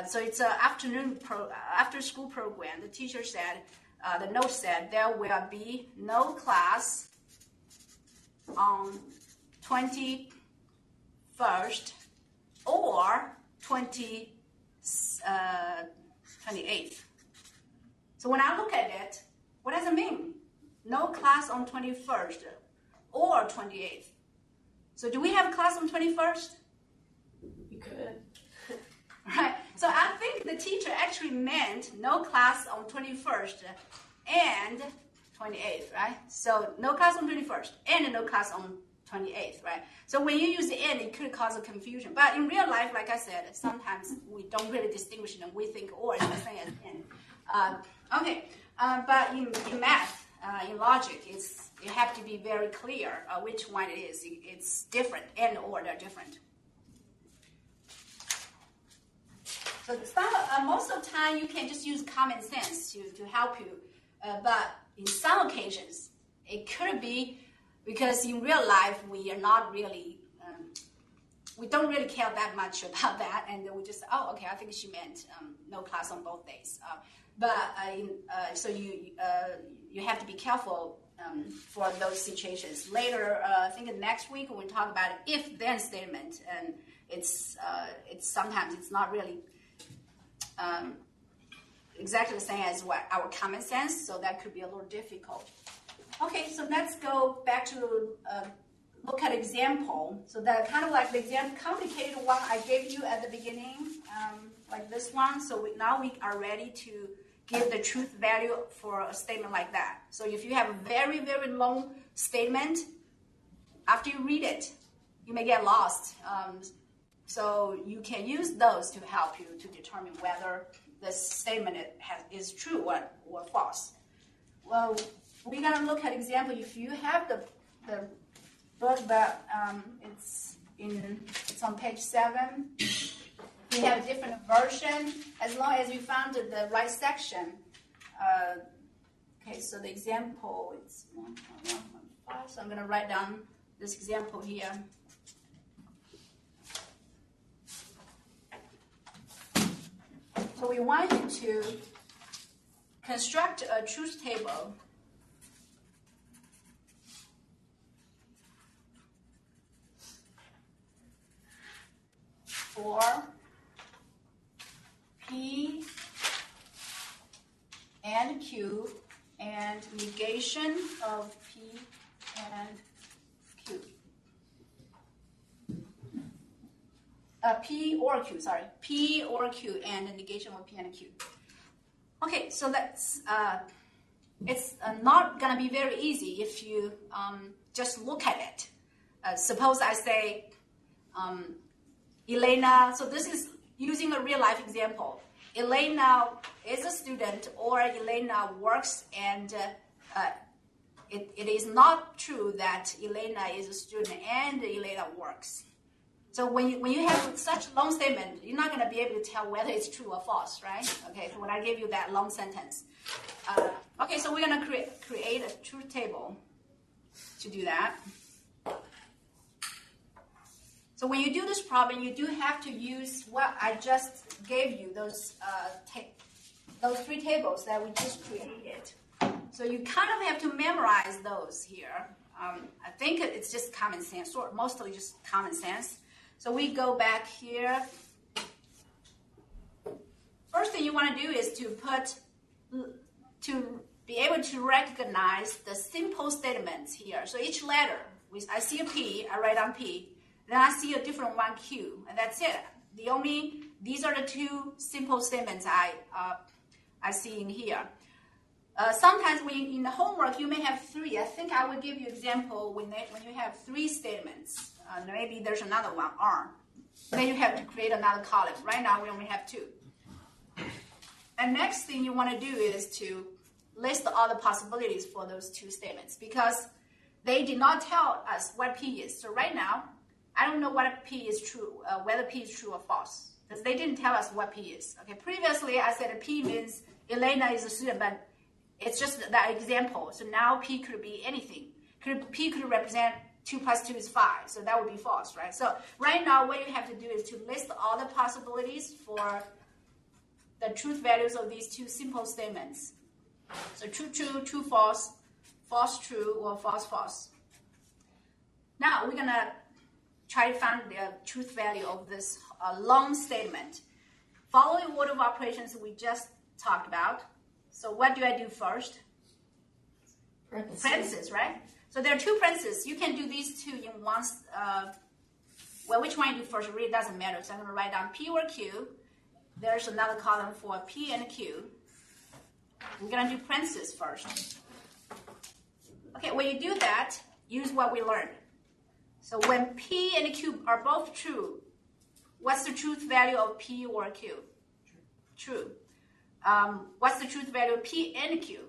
so it's an after school program. The teacher said, the note said, there will be no class on 21st or 28th. So when I look at it, what does it mean? No class on 21st or 28th. So do we have a class on 21st? You could. Right. So I think the teacher actually meant no class on 21st and 28th, right? So no class on 21st and no class on 28th, right? So when you use the and, it could cause a confusion. But in real life, like I said, sometimes we don't really distinguish them. We think or is the same as and. But in math, in logic, you have to be very clear which one it is. It's different, and or they're different. So most of the time, you can just use common sense to help you. But in some occasions, it could be because in real life, we are not really, we don't really care that much about that. And we just, oh, okay, I think she meant no class on both days. So you have to be careful for those situations. Later, I think next week we'll talk about if-then statement, and it's sometimes it's not really exactly the same as what our common sense, so that could be a little difficult. Okay, so let's go back to look at example. So that kind of like the example, complicated one I gave you at the beginning, like this one. So now we are ready to give the truth value for a statement like that. So if you have a very, very long statement, after you read it, you may get lost. So you can use those to help you to determine whether the statement is true or false. Well, we're going to look at example. If you have the book, but it's on page 7. We have a different version as long as you found the right section. Okay, so the example is 1.1.5. So I'm going to write down this example here. So we want you to construct a truth table for P and Q and negation of P and Q. P or Q and the negation of P and Q. Okay, so that's it's not gonna be very easy if you just look at it. Suppose I say Elena, so this is using a real life example. Elena is a student, or Elena works, and it is not true that Elena is a student and Elena works. So when you have such a long statement, you're not going to be able to tell whether it's true or false, right? Okay, so when I give you that long sentence. Okay, so we're going to create a truth table to do that. So when you do this problem, you do have to use what I just gave you, those 3 tables that we just created. So you kind of have to memorize those here. I think it's just common sense, or mostly just common sense. So we go back here. First thing you want to do is to be able to recognize the simple statements here. So each letter, I see a P, I write down P. Then I see a different one, Q, and that's it. These are the 2 simple statements I see in here. Sometimes in the homework, you may have 3. I think I will give you an example when you have 3 statements. Maybe there's another one, R. Then you have to create another column. Right now, we only have 2. And next thing you want to do is to list all the possibilities for those 2 statements, because they did not tell us what P is. So right now, I don't know what P is true, whether P is true or false, because they didn't tell us what P is. Okay, previously I said P means Elena is a student, but It's just that example. So now P could be anything. P could represent 2 plus 2 is 5. So that would be false, right? So right now what you have to do is to list all the possibilities for the truth values of these two simple statements. So true, true, true, false, false, true, or false, false. Now we're going to try to find the truth value of this long statement. Following order of operations we just talked about. So what do I do first? Parentheses, right? So there are two parentheses. You can do these two in one. Well, which one you do first really doesn't matter. So I'm going to write down P or Q. There's another column for P and Q. We're going to do parentheses first. Okay, when you do that, use what we learned. So when P and Q are both true, what's the truth value of P or Q? True. What's the truth value of P and Q?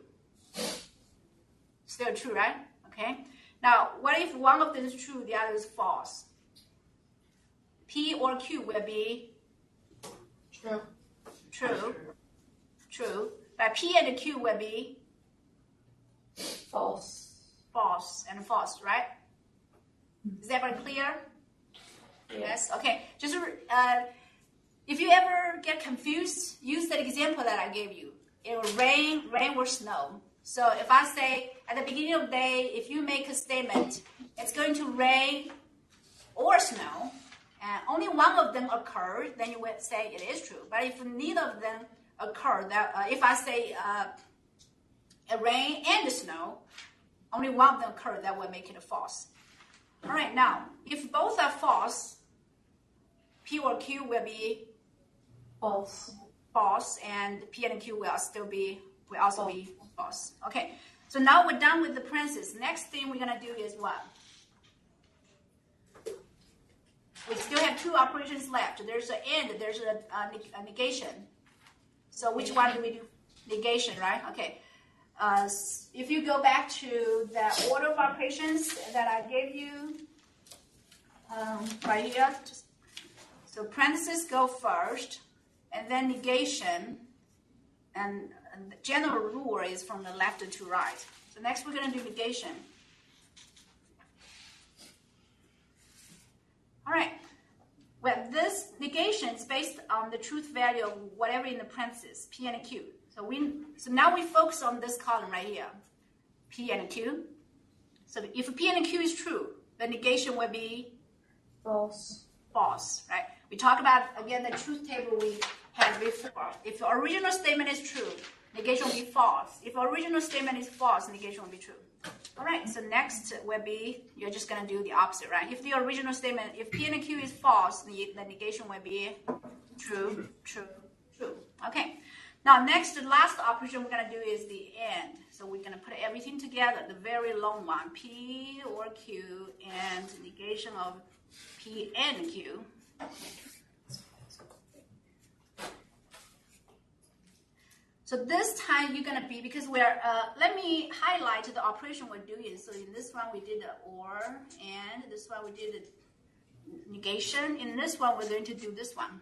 Still true, right? Okay. Now, what if one of them is true, the other is false? P or Q will be True. True. True. But P and Q will be False. false and false, right? Is that very clear? Yes. Okay. Just if you ever get confused, use that example that I gave you. It will rain or snow. So if I say at the beginning of the day, if you make a statement, it's going to rain or snow, and only one of them occurred, then you would say it is true. But if neither of them occur, if I say a rain and snow, only one of them occurred, that would make it a false. All right, now, if both are false, P or Q will be false, and P and Q will also be false. Okay, so now we're done with the parentheses. Next thing we're going to do is what? We still have two operations left. There's an and, there's a negation. So which one do we do? Negation, right? Okay. If you go back to the order of operations that I gave you right here, so parentheses go first, and then negation, and the general rule is from the left to right. So next we're going to do negation. All right. Well, this negation is based on the truth value of whatever in the parentheses, P and Q. So now we focus on this column right here, P and Q. So if P and Q is true, the negation will be False. false, right? We talk about, again, the truth table we had before. If the original statement is true, negation will be false. If the original statement is false, negation will be true. All right, so next will be, you're just going to do the opposite, right? If the original statement, if P and Q is false, the negation will be true, true, true. Okay, now next, the last operation we're going to do is the and. So we're going to put everything together, the very long one, P or Q, and negation of P and Q. So this time you're going to be, because we're, let me highlight the operation we're doing. So in this one we did the or, and this one we did the negation. In this one we're going to do this one,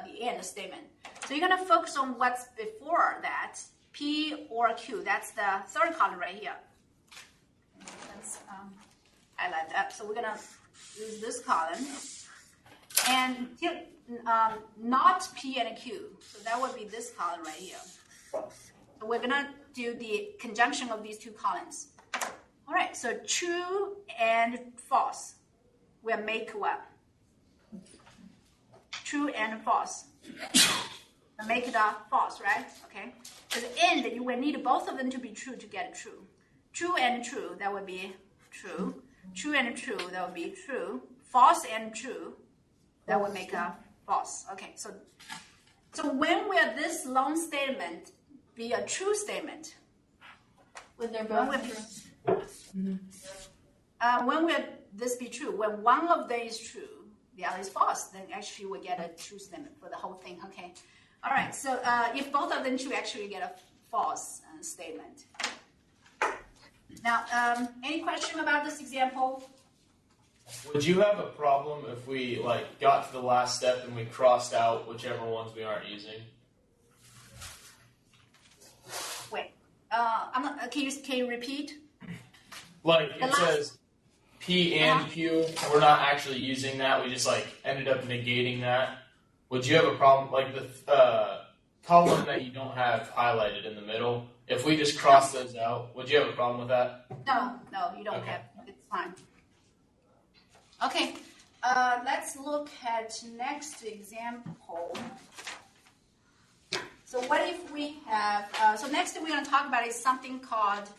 the and statement. So you're going to focus on what's before that, P or Q. That's the third column right here. Let's highlight that. So we're going to use this column. And here, not P and Q. So that would be this column right here. So we're going to do the conjunction of these two columns. All right, so true and false will make what? True and false. We'll make it false, right? Okay. So the end, you will need both of them to be true to get true. True and true, that would be true. True and true, that would be true. False and true, that would make a false. Okay, so when will this long statement be a true statement? When they're both true. When will this be true? When one of them is true, the other is false, then actually we get a true statement for the whole thing. Okay. All right. So if both of them true, actually you get a false statement. Now, any question about this example? Would you have a problem if we got to the last step and we crossed out whichever ones we aren't using? Wait. Can you repeat? Like it says P and Q, we're not actually using that. We just like ended up negating that. Would you have a problem like the column that you don't have highlighted in the middle? If we just cross those out, would you have a problem with that? No, you don't have. It's fine. Okay, let's look at next example. So what if we have, so next we're going to talk about is something called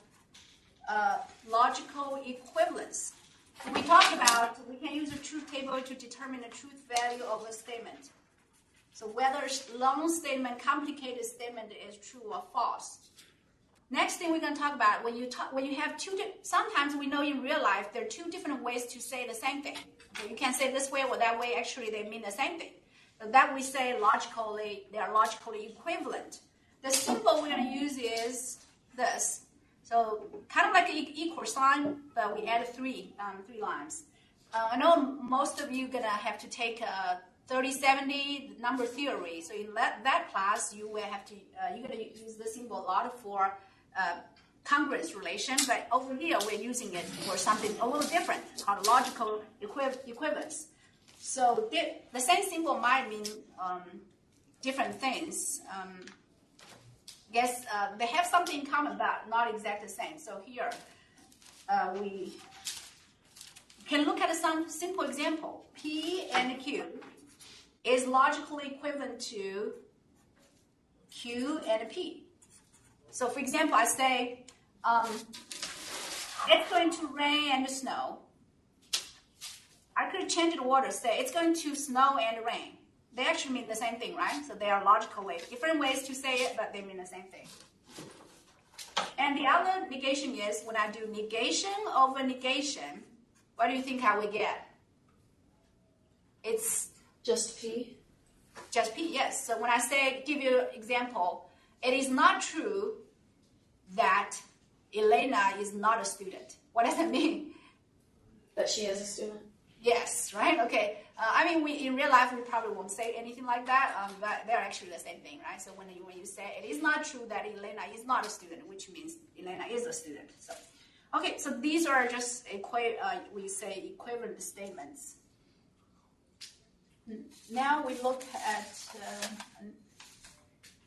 logical equivalence. We talked about, we can use a truth table to determine the truth value of a statement. So whether a long statement, complicated statement is true or false. Next thing we're going to talk about, when you have sometimes we know in real life there are two different ways to say the same thing. Okay, you can say this way or that way, actually they mean the same thing. But that we say logically, they are logically equivalent. The symbol we're going to use is this. So kind of like an equal sign, but we add three lines. I know most of you are going to have to take 3070 number theory. So in that class, you will have to, you're going to use the symbol a lot for congruence relation, but over here we're using it for something a little different, called logical equivalence. So the same symbol might mean different things. I guess they have something in common, but not exactly the same. So here we can look at some simple example. P and Q is logically equivalent to Q and P. So for example, I say it's going to rain and snow. I could change the order, say it's going to snow and rain. They actually mean the same thing, right? So they are logical ways, different ways to say it, but they mean the same thing. And the other negation is when I do negation over negation, what do you think I would get? It's Just P? Just P, yes. So when I say, give you an example, it is not true that Elena is not a student. What does that mean? That she is a student? Yes, right? Okay. I mean, in real life, we probably won't say anything like that, but they're actually the same thing, right? So when you say it is not true that Elena is not a student, which means Elena is a student. So, okay, so these are just we say equivalent statements. Now we look at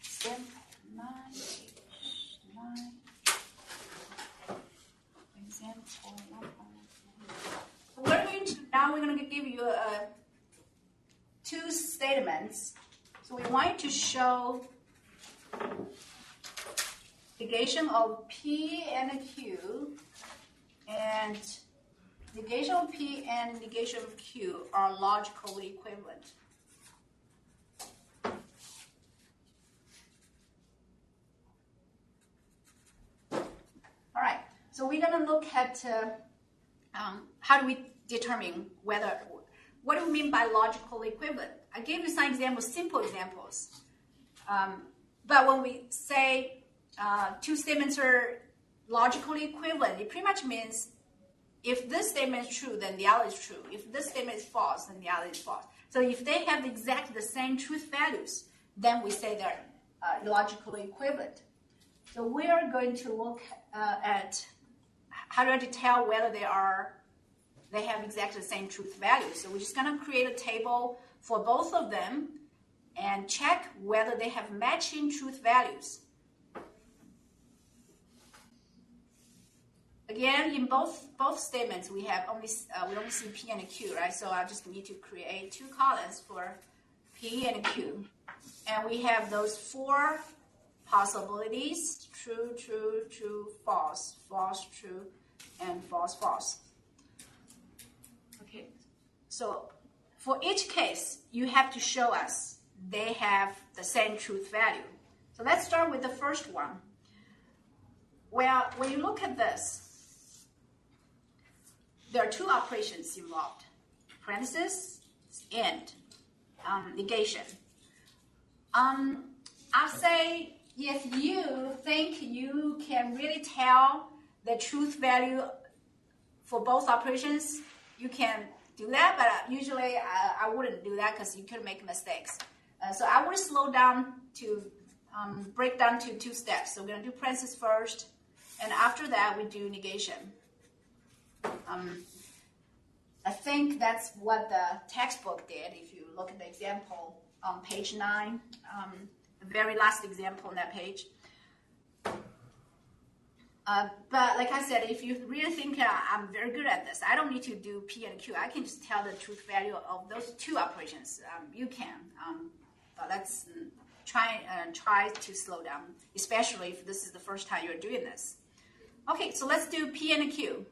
example 9. Example 1. Now we're going to give you two statements. So we want to show negation of P and Q, and negation of P and negation of Q are logically equivalent. All right, so we're going to look at how do we determine what do we mean by logical equivalent? I gave you some examples, simple examples. But when we say two statements are logically equivalent, it pretty much means if this statement is true, then the other is true. If this statement is false, then the other is false. So if they have exactly the same truth values, then we say they're logically equivalent. So we are going to look at how do I tell whether they have exactly the same truth value. So we're just going to create a table for both of them and check whether they have matching truth values. Again, in both statements, we only see P and Q, right? So I just need to create two columns for P and Q. And we have those four possibilities: true, true, true, false, false, true, and false, false. Okay, so for each case, you have to show us they have the same truth value. So let's start with the first one. Well, when you look at this, there are two operations involved: parenthesis and negation. I'll say if you think you can really tell the truth value for both operations, you can do that, but usually I wouldn't do that because you could make mistakes. So I would slow down to break down to 2 steps. So we're going to do parentheses first, and after that we do negation. I think that's what the textbook did. If you look at the example on page 9, the very last example on that page. But like I said, if you really think I'm very good at this, I don't need to do P and Q. I can just tell the truth value of those 2 operations. You can, but let's try to slow down, especially if this is the first time you're doing this. Okay, so let's do P and Q.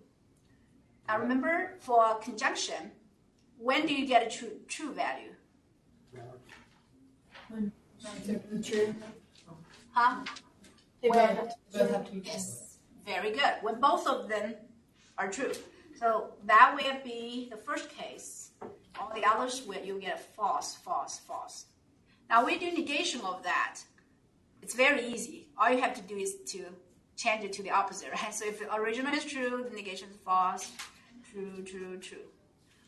Now remember, for conjunction, when do you get a true value? True. Huh? They both have to be true. Yes, very good. When both of them are true. So that will be the first case. All the others, you get a false, false, false. Now we do negation of that. It's very easy. All you have to do is to change it to the opposite, right? So if the original is true, the negation is false. True, true, true.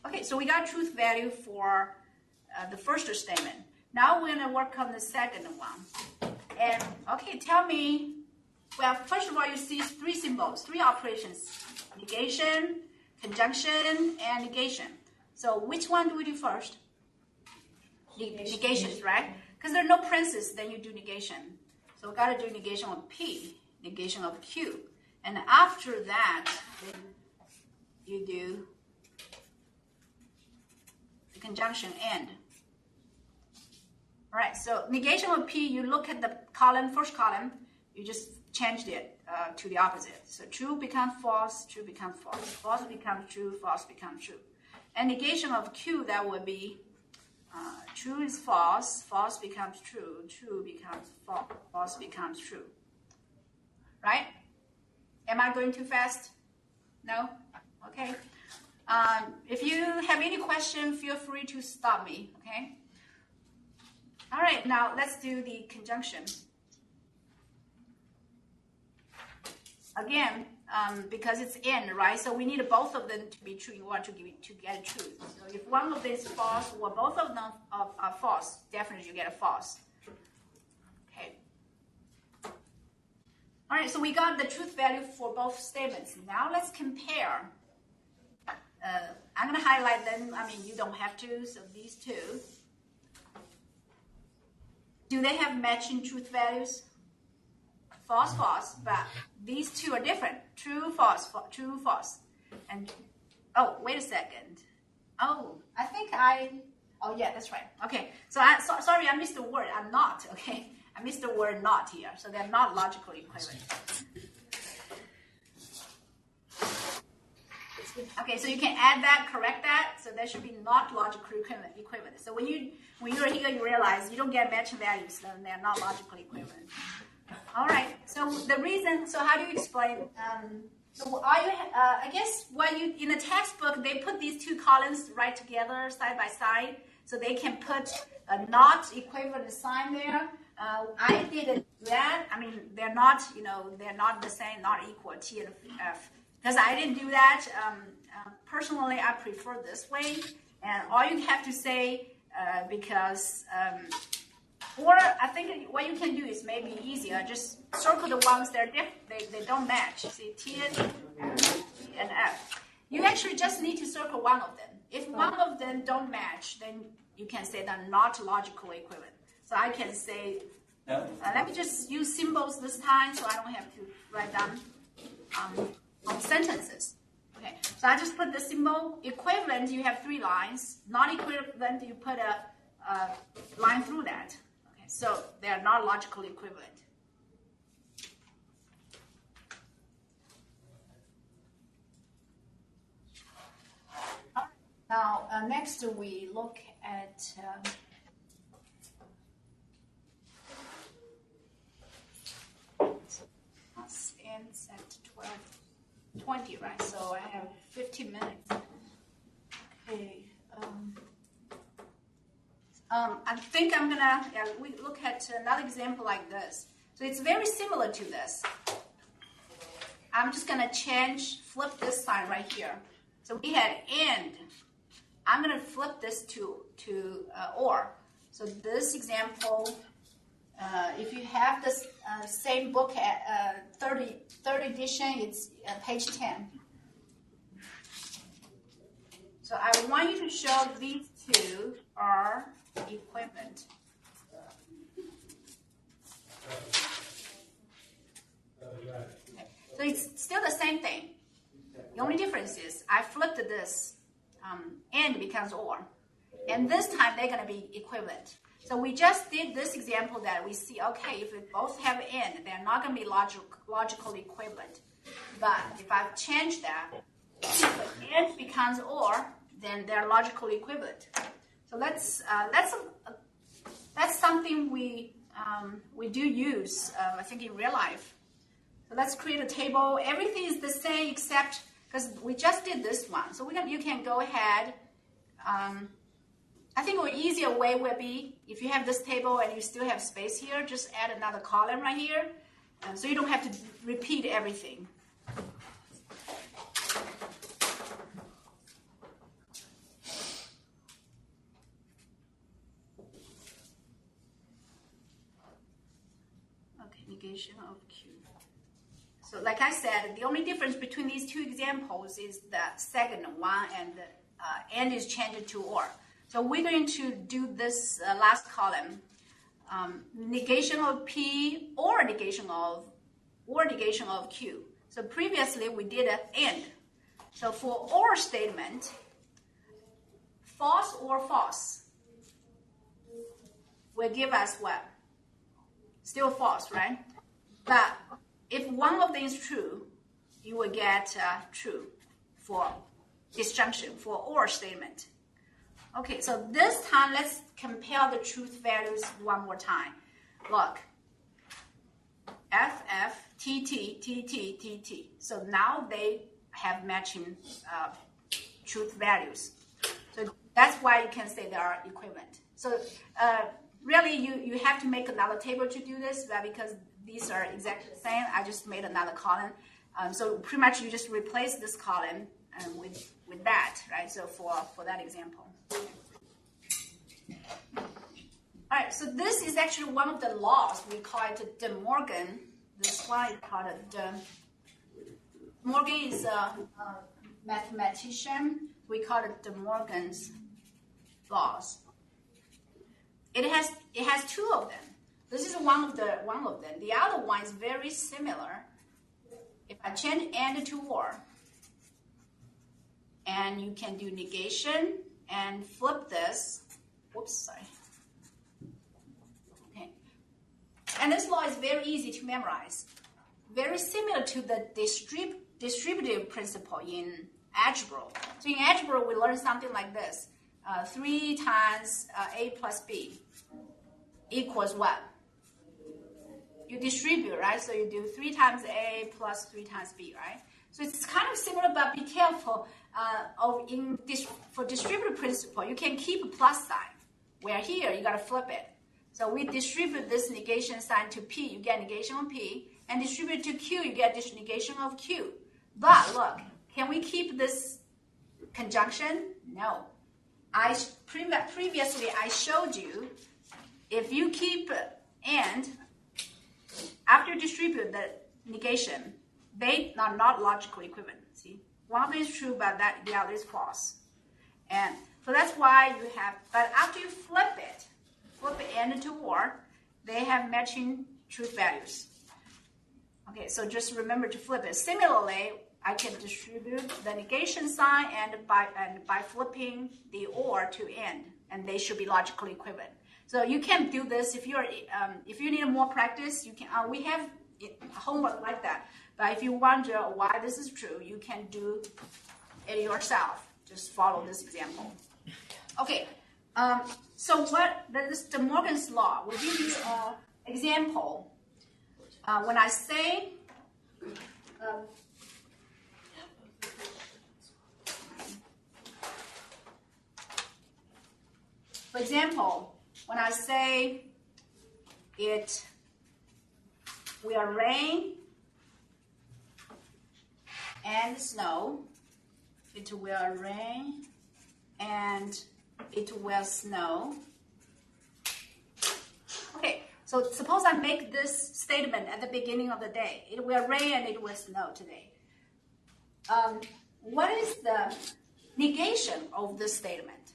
Okay, so we got truth value for the first statement. Now we're going to work on the second one. And, okay, tell me, well, first of all, you see 3 symbols, 3 operations. Negation, conjunction, and negation. So which one do we do first? Negation, right? Because there are no parentheses, then you do negation. So we got to do negation of P, negation of Q. And after that, then you do the conjunction and. All right, so negation of P, you look at the column, first column, you just changed it to the opposite. So true becomes false, true becomes false, false becomes true, false becomes true. And negation of Q, that would be true is false, false becomes true, true becomes false, false becomes true. Right? Am I going too fast? No? Okay. If you have any question, feel free to stop me, okay? All right, now let's do the conjunction. Again, because it's and, right? So we need both of them to be true in order to get true. So if one of them is false or both of them are false, definitely you get a false. Okay. All right, so we got the truth value for both statements. Now let's compare. I'm going to highlight them. I mean, you don't have to, so these 2. Do they have matching truth values? False, false, but these 2 are different. True, false, true, false. And, oh, wait a second. Oh, I think oh yeah, that's right. Okay, so sorry, I missed the word. I'm not, okay? I missed the word not here, so they're not logically equivalent. Okay, so you can add that, correct that, so that should be not logically equivalent. So when you're here, you realize you don't get matching values, then they're not logically equivalent. All right, so the reason, so how do you explain, I guess in the textbook, they put these 2 columns right together, side by side, so they can put a not equivalent sign there. I didn't do that. I mean, they're not, they're not the same, not equal, T and F. Because I didn't do that. Personally, I prefer this way. And all you have to say, or I think what you can do is maybe easier. Just circle the ones that are different. They don't match. See, T and F. You actually just need to circle one of them. If one of them don't match, then you can say they're not logically equivalent. So I can say, let me just use symbols this time so I don't have to write down on sentences. Okay, so I just put the symbol. Equivalent, you have 3 lines. Not equivalent, you put a line through that. Okay, so they are not logically equivalent. Now, next we look at ends at 12:20, right? So I have 15 minutes. Okay. I think I'm gonna we look at another example like this. So it's very similar to this. I'm just gonna flip this sign right here. So we had and. I'm gonna flip this to or. So this example if you have this same book at third edition, it's page 10. So I want you to show these two are equivalent. Okay. So it's still the same thing. The only difference is I flipped this and becomes or. And this time they're going to be equivalent. So we just did this example that we see, okay, if we both have and, they're not going to be logically equivalent. But if I've changed that, if and becomes or, then they're logically equivalent. So that's something we do use, I think, in real life. So let's create a table. Everything is the same except because we just did this one. So you can go ahead. I think an easier way would be if you have this table and you still have space here, just add another column right here, so you don't have to repeat everything. Okay, negation of Q. So like I said, the only difference between these two examples is the second one and is changed to or. So we're going to do this last column, negation of P or negation of Q. So previously we did an and. So for or statement, false or false will give us what? Still false, right? But if one of them is true, you will get true for disjunction, for or statement. Okay, so this time let's compare the truth values one more time. Look, F, F, T, T, T, T, T, T. So now they have matching truth values. So that's why you can say they are equivalent. So really you have to make another table to do this, but because these are exactly the same, I just made another column. So pretty much you just replace this column with that, right? So for that example. All right, so this is actually one of the laws. We call it De Morgan. This one is called De Morgan is a mathematician. We call it De Morgan's laws. It has two of them. This is one of them. The other one is very similar. If I change and to or, and you can do negation and flip this. Whoops, sorry. Okay. And this law is very easy to memorize. Very similar to the distributive principle in algebra. So in algebra, we learn something like this. 3 times a plus b equals what? You distribute, right? So you do 3 times a plus 3 times b, right? So it's kind of similar, but be careful. For distributive principle, you can keep a plus sign. Where here, you got to flip it. So we distribute this negation sign to P, you get negation of P, and distribute to Q, you get this negation of Q. But look, can we keep this conjunction? No. Previously, I showed you, if you keep and, after distribute the negation, they are not logically equivalent. See, one of them is true, but the other is false. And so that's why you have, but after you flip and to or, they have matching truth values. Okay, so just remember to flip it. Similarly, I can distribute the negation sign and by flipping the or to and they should be logically equivalent. So you can do this if you need more practice. You can. We have homework like that. But if you wonder why this is true, you can do it yourself. Just follow this example. Okay. So what this De Morgan's law? We'll give you an example. When I say for example, when I say it will rain and snow, it will rain and it will snow. Okay, So suppose I make this statement at the beginning of the day. It will rain and it will snow today. What is the negation of this statement?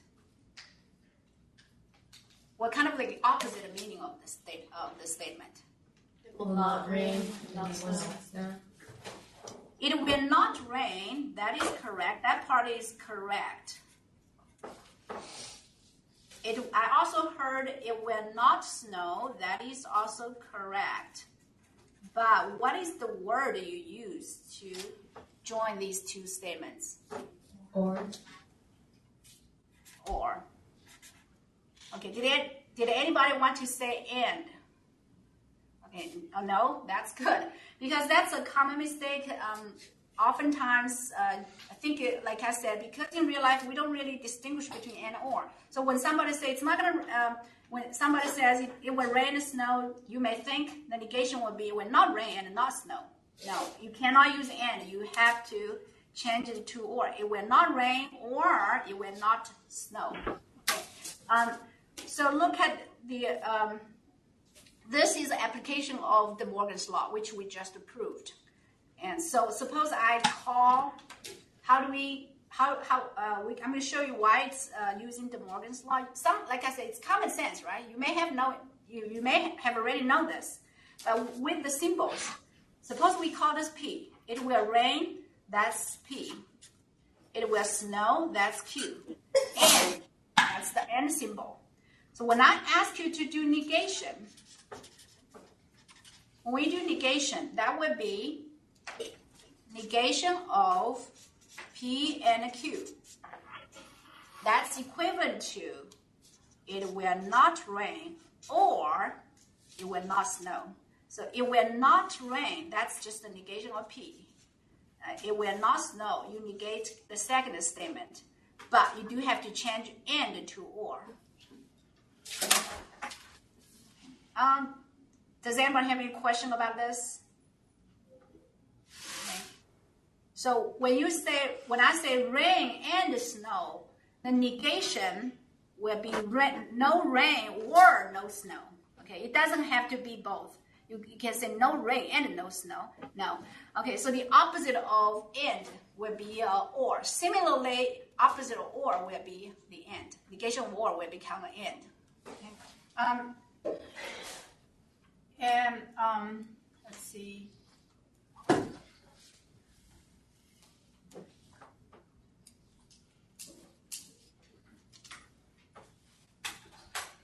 What kind of the opposite meaning of this statement? It will not rain, not snow. It will not rain. That is correct. That part is correct. I also heard it will not snow. That is also correct. But what is the word you use to join these two statements? Or. Okay, did anybody want to say and? Okay, oh no, that's good. Because that's a common mistake. Oftentimes, I think, like I said, because in real life, we don't really distinguish between and or. So when somebody says it's not going to, when somebody says it will rain and snow, you may think the negation will be it will not rain and not snow. No, you cannot use and. You have to change it to or. It will not rain or it will not snow. Okay. So look at the, this is an application of the Morgan's Law, which we just proved. And so suppose I call, I'm going to show you why it's using the Morgan's Law. Like I said, it's common sense, right? You may have already known this. But with the symbols, suppose we call this P. It will rain, that's P. It will snow, that's Q. And that's the and symbol. So when I ask you to do negation, when we do negation, that would be negation of P and Q. That's equivalent to it will not rain or it will not snow. So it will not rain, that's just the negation of P. It will not snow, you negate the second statement. But you do have to change and to or. Does anybody have any question about this? Okay. So when I say rain and snow, the negation will be no rain or no snow. Okay, it doesn't have to be both. You can say no rain and no snow. No. Okay, so the opposite of and will be or. Similarly, opposite of or will be the and. Negation of or will become an and. Okay. Let's see.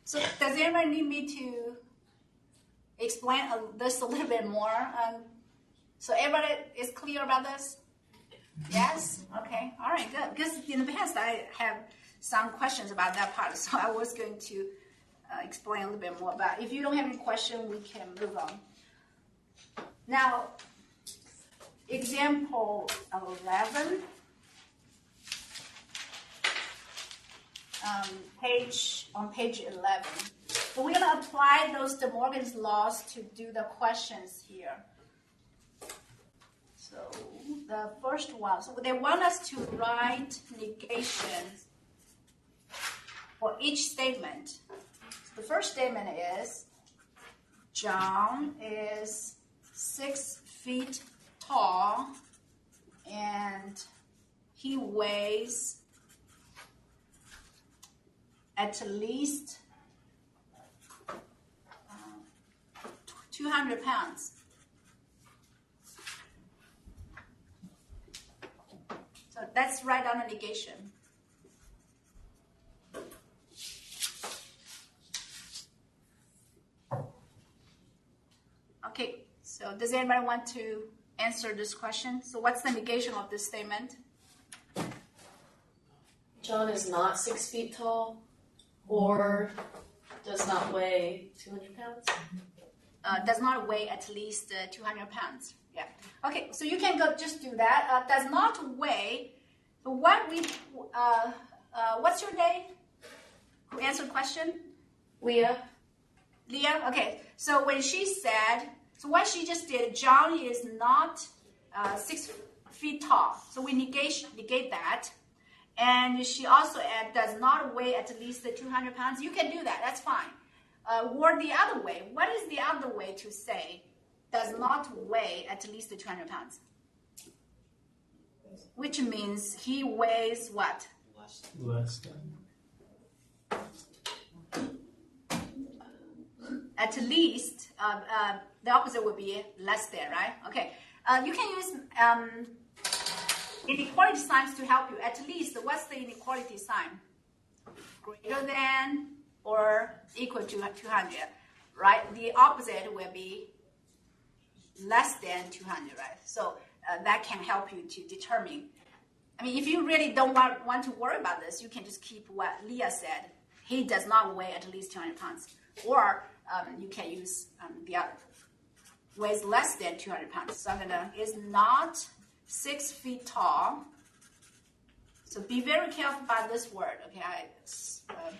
So does anybody need me to explain this a little bit more? So everybody is clear about this? Yes? Okay. All right, good. Because in the past, I have some questions about that part, so I was going to explain a little bit more. But if you don't have any question, we can move on. Now, example 11. On page 11. So we're going to apply those De Morgan's laws to do the questions here. So the first one, so they want us to write negations for each statement. So the first statement is, John is 6 feet tall and he weighs at least 200 pounds. So that's right on the negation. Okay, so does anybody want to answer this question? So what's the negation of this statement? John is not 6 feet tall or does not weigh 200 pounds? Does not weigh at least 200 pounds. Yeah. Okay, so you can go just do that. Does not weigh. So what we, what's your name? Who answered the question? Leah. Leah? Okay, so when she said, so what she just did, John is not 6 feet tall. So we negate that. And she also does not weigh at least 200 pounds. You can do that. That's fine. Or the other way. What is the other way to say does not weigh at least 200 pounds? Which means he weighs what? Less than. At least, the opposite would be less than, right? Okay. You can use inequality signs to help you. At least, what's the inequality sign? Greater than or equal to 200, right? The opposite will be less than 200, right? So that can help you to determine. I mean, if you really don't want to worry about this, you can just keep what Leah said. He does not weigh at least 200 pounds. Or you can use the other. Weighs less than 200 pounds. So I'm gonna, is not 6 feet tall. So be very careful about this word, okay? I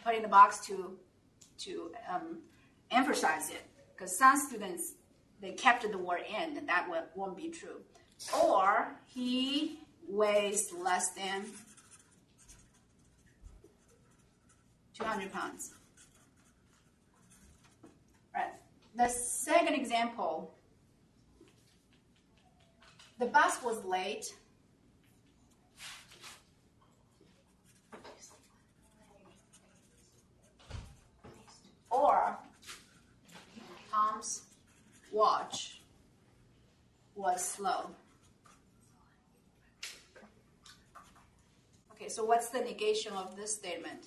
put in the box to emphasize it. Because some students, they kept the word in, and that won't be true. Or he weighs less than 200 pounds. Right. The second example, the bus was late. Or Tom's watch was slow. Okay, so what's the negation of this statement?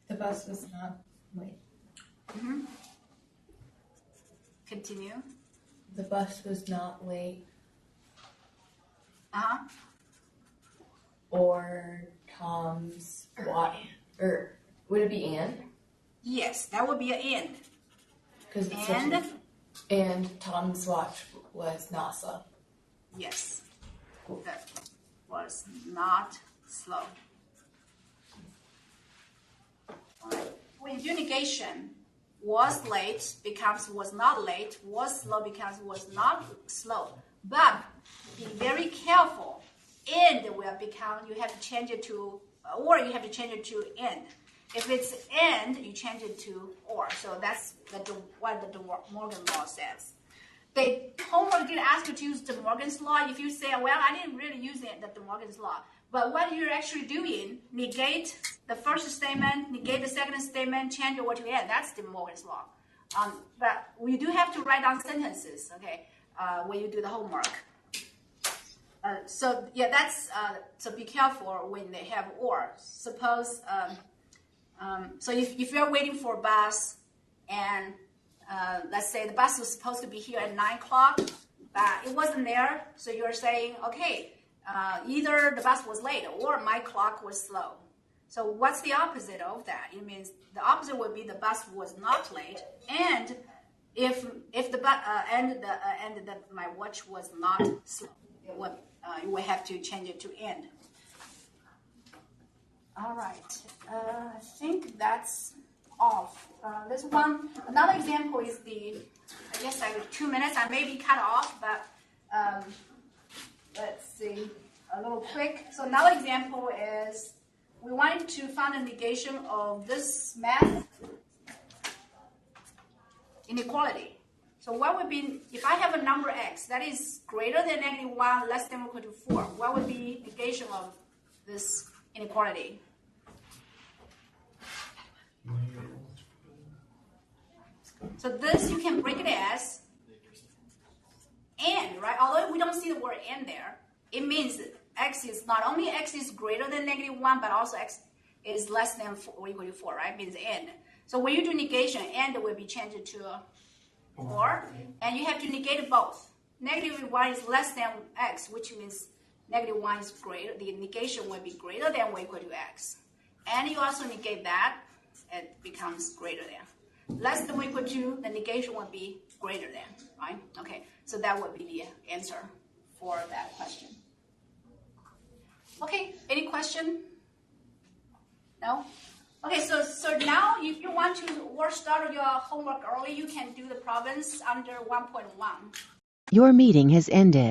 The bus was not late. Mm-hmm. Continue. The bus was not late. Uh-huh. Or Tom's watch. Or would it be and? Yes, that would be an and. Because it's And? And Tom's watch was not slow. Yes. That was not slow. When you do negation, was late becomes was not late, was slow becomes was not slow. But be very careful. And will become, you have to change it to, or you have to change it to and. If it's and, you change it to or. So that's what the Morgan law says. The homework did ask you to use the Morgan's law. If you say, well, I didn't really use it, the Morgan's law. But what you're actually doing, negate the first statement, negate the second statement, change it to end. That's the Morgan's law. But we do have to write down sentences, okay, when you do the homework. So yeah, that's so be careful when they have or. Suppose so if you're waiting for a bus and let's say the bus was supposed to be here at 9 o'clock, but it wasn't there, so you're saying, okay, either the bus was late or my clock was slow. So what's the opposite of that? It means the opposite would be the bus was not late, and if the my watch was not slow, it would you will have to change it to end. All right, I think that's all. This one, another example is I guess I have 2 minutes. I may be cut off, but let's see, a little quick. So another example is we wanted to find a negation of this math inequality. So what would be, if I have a number x that is greater than -1, less than or equal to 4, what would be negation of this inequality? So this you can break it as and, right? Although we don't see the word and there, it means that x is not only x is greater than -1, but also x is less than 4, or equal to 4, right? It means and. So when you do negation, and will be changed to or, and you have to negate both. -1 is less than x, which means -1 is greater. The negation will be greater than or equal to x. And you also negate that, it becomes greater than. Less than or equal to, the negation will be greater than, right? Okay, so that would be the answer for that question. Okay, any question? No? Okay, so now if you want to start your homework early, you can do the problems under 1.1. Your meeting has ended.